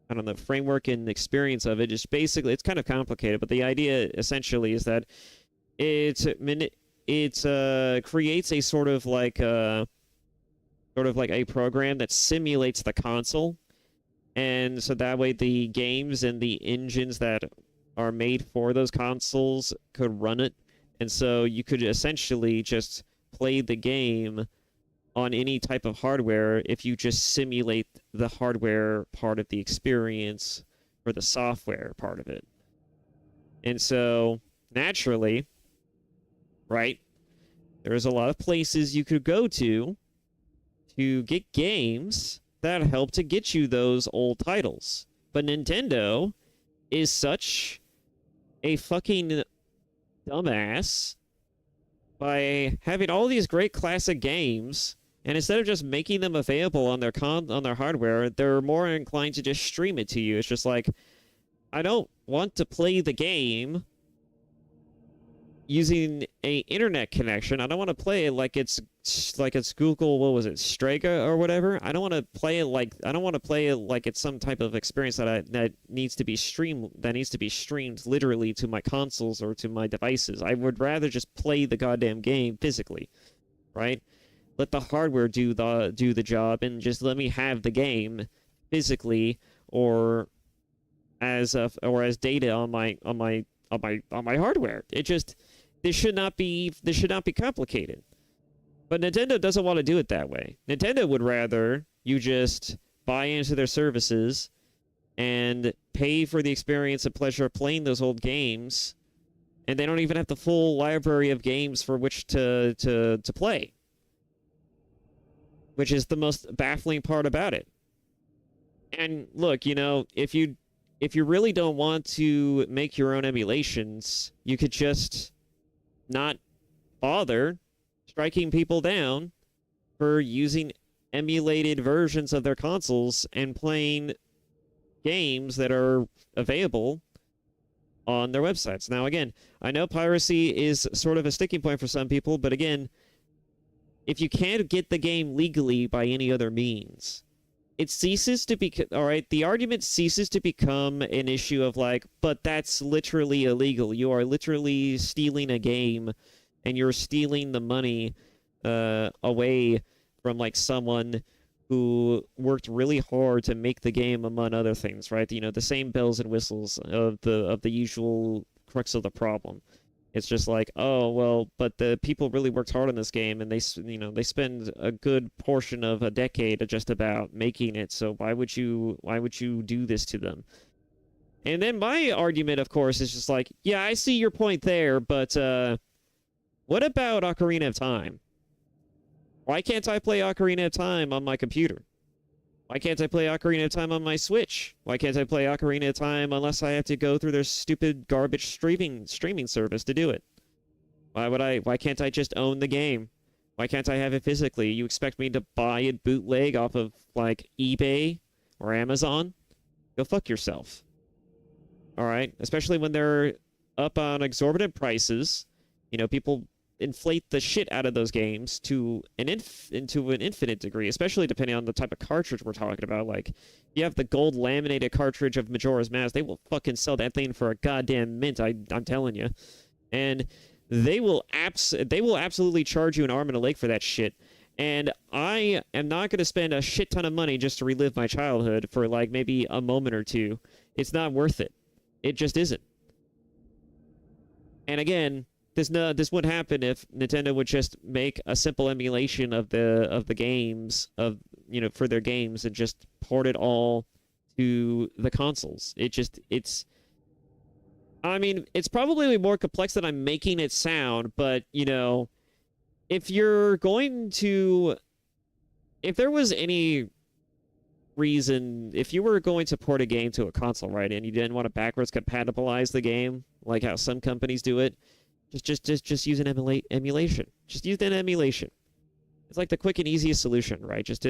Speaker 1: I don't know, framework and experience of it. Just basically, it's kind of complicated, but the idea essentially is that it creates a sort of like a program that simulates the console, and so that way the games and the engines that are made for those consoles could run it, and so you could essentially just play the game on any type of hardware if you just simulate the hardware part of the experience for the software part of it. And so, naturally, right, there's a lot of places you could go to get games that help to get you those old titles. But Nintendo is such a fucking dumbass by having all these great classic games, and instead of just making them available on their hardware, they're more inclined to just stream it to you. It's just like, I don't want to play the game using a internet connection. I don't want to play it like it's Google, what was it, Strega or whatever. I don't want to play it like it's some type of experience that needs to be streamed literally to my consoles or to my devices. I would rather just play the goddamn game physically, right? Let the hardware do the job, and just let me have the game physically or as data on my hardware. This should not be complicated. But Nintendo doesn't want to do it that way. Nintendo would rather you just buy into their services and pay for the experience and pleasure of playing those old games, and they don't even have the full library of games for which to play, which is the most baffling part about it. And look, if you if you really don't want to make your own emulations, you could just not bother striking people down for using emulated versions of their consoles and playing games that are available on their websites. Now, again, I know piracy is sort of a sticking point for some people, but again, if you can't get the game legally by any other means, it ceases to be, all right, the argument ceases to become an issue of like, but that's literally illegal. You are literally stealing a game and you're stealing the money away from like someone who worked really hard to make the game, among other things, right? You know, the same bells and whistles of the usual crux of the problem. It's just like, oh well, but the people really worked hard on this game, and they spend a good portion of a decade just about making it. So why would you do this to them? And then my argument, of course, is just like, yeah, I see your point there, but what about Ocarina of Time? Why can't I play Ocarina of Time on my computer? Why can't I play Ocarina of Time on my Switch? Why can't I play Ocarina of Time unless I have to go through their stupid garbage streaming service to do it? Why can't I just own the game? Why can't I have it physically? You expect me to buy it bootleg off of, like, eBay or Amazon? Go fuck yourself. Alright? Especially when they're up on exorbitant prices. You know, people inflate the shit out of those games to an infinite degree, especially depending on the type of cartridge we're talking about. Like, you have the gold laminated cartridge of Majora's Mask, they will fucking sell that thing for a goddamn mint, I'm telling you. And they will absolutely charge you an arm and a leg for that shit. And I am not going to spend a shit ton of money just to relive my childhood for like maybe a moment or two. It's not worth it. It just isn't. And again, this wouldn't happen if Nintendo would just make a simple emulation of the games for their games and just port it all to the consoles. I mean, it's probably more complex than I'm making it sound, but you know, if there was any reason, if you were going to port a game to a console, right, and you didn't want to backwards compatibilize the game like how some companies do it, Just use an emulation. Just use an emulation. It's like the quick and easiest solution, right? Just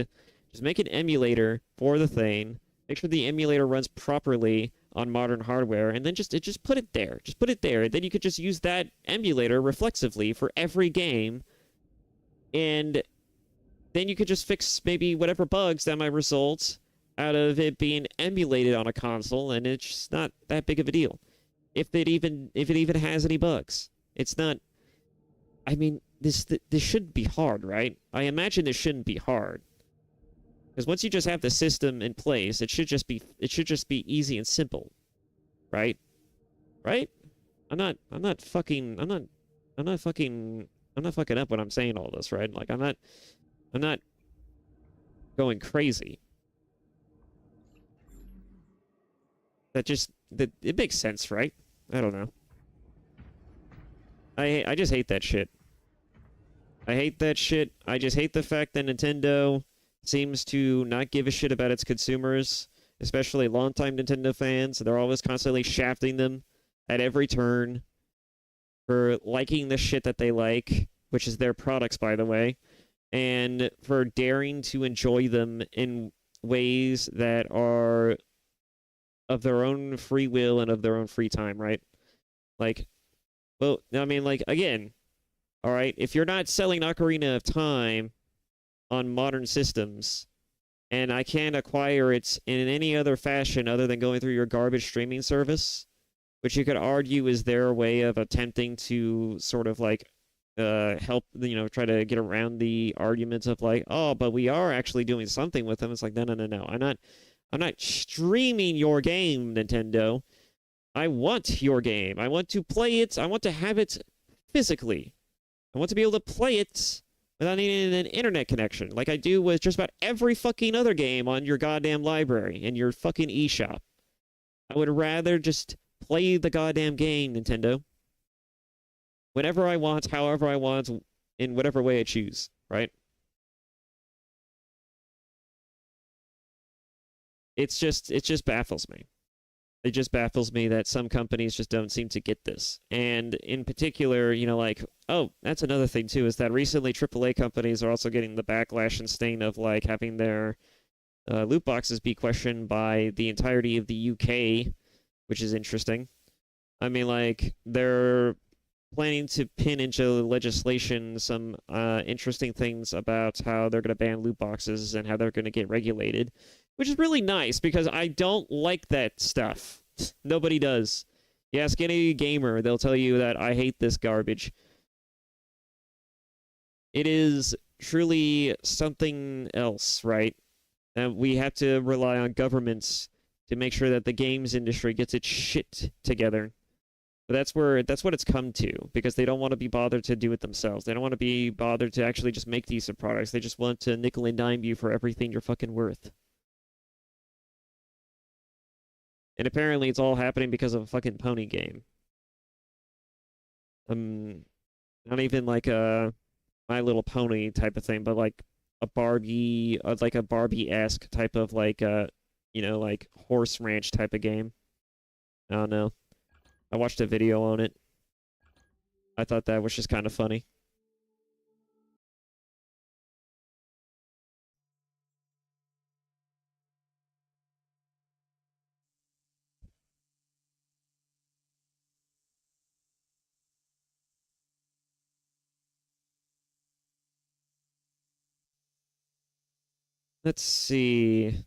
Speaker 1: make an emulator for the thing. Make sure the emulator runs properly on modern hardware, and then just put it there. Just put it there. And then you could just use that emulator reflexively for every game, and then you could just fix maybe whatever bugs that might result out of it being emulated on a console, and it's just not that big of a deal. If it even has any bugs. It's not. I mean, this shouldn't be hard, right? I imagine this shouldn't be hard, because once you just have the system in place, it should just be easy and simple, right? Right? I'm not fucking up when I'm saying all this, right? Like I'm not going crazy. It makes sense, right? I don't know. I just hate that shit. I hate that shit. I just hate the fact that Nintendo seems to not give a shit about its consumers, especially longtime Nintendo fans. They're always constantly shafting them at every turn for liking the shit that they like, which is their products, by the way, and for daring to enjoy them in ways that are of their own free will and of their own free time, right? Like, well, I mean, like, again, all right, if you're not selling Ocarina of Time on modern systems, and I can't acquire it in any other fashion other than going through your garbage streaming service, which you could argue is their way of attempting to sort of, like, help, try to get around the arguments of, like, oh, but we are actually doing something with them. It's like, no. I'm not streaming your game, Nintendo. I want your game. I want to play it. I want to have it physically. I want to be able to play it without needing an internet connection, like I do with just about every fucking other game on your goddamn library and your fucking eShop. I would rather just play the goddamn game, Nintendo. Whenever I want, however I want, in whatever way I choose, right? It just baffles me. It just baffles me that some companies just don't seem to get this. And in particular, you know, like, oh, that's another thing too, is that recently AAA companies are also getting the backlash and stain of like having their loot boxes be questioned by the entirety of the UK, which is interesting. I mean, like, they're planning to pin into legislation some interesting things about how they're going to ban loot boxes and how they're going to get regulated, which is really nice because I don't like that stuff. Nobody does. You ask any gamer, they'll tell you that I hate this garbage. It is truly something else, right? And we have to rely on governments to make sure that the games industry gets its shit together. But that's what it's come to, because they don't want to be bothered to do it themselves. They don't want to be bothered to actually just make decent products. They just want to nickel and dime you for everything you're fucking worth. And apparently it's all happening because of a fucking pony game. Not even like a My Little Pony type of thing, but like a Barbie, like a Barbie-esque type of like you know, like horse ranch type of game. I don't know. I watched a video on it. I thought that was just kind of funny. Let's see.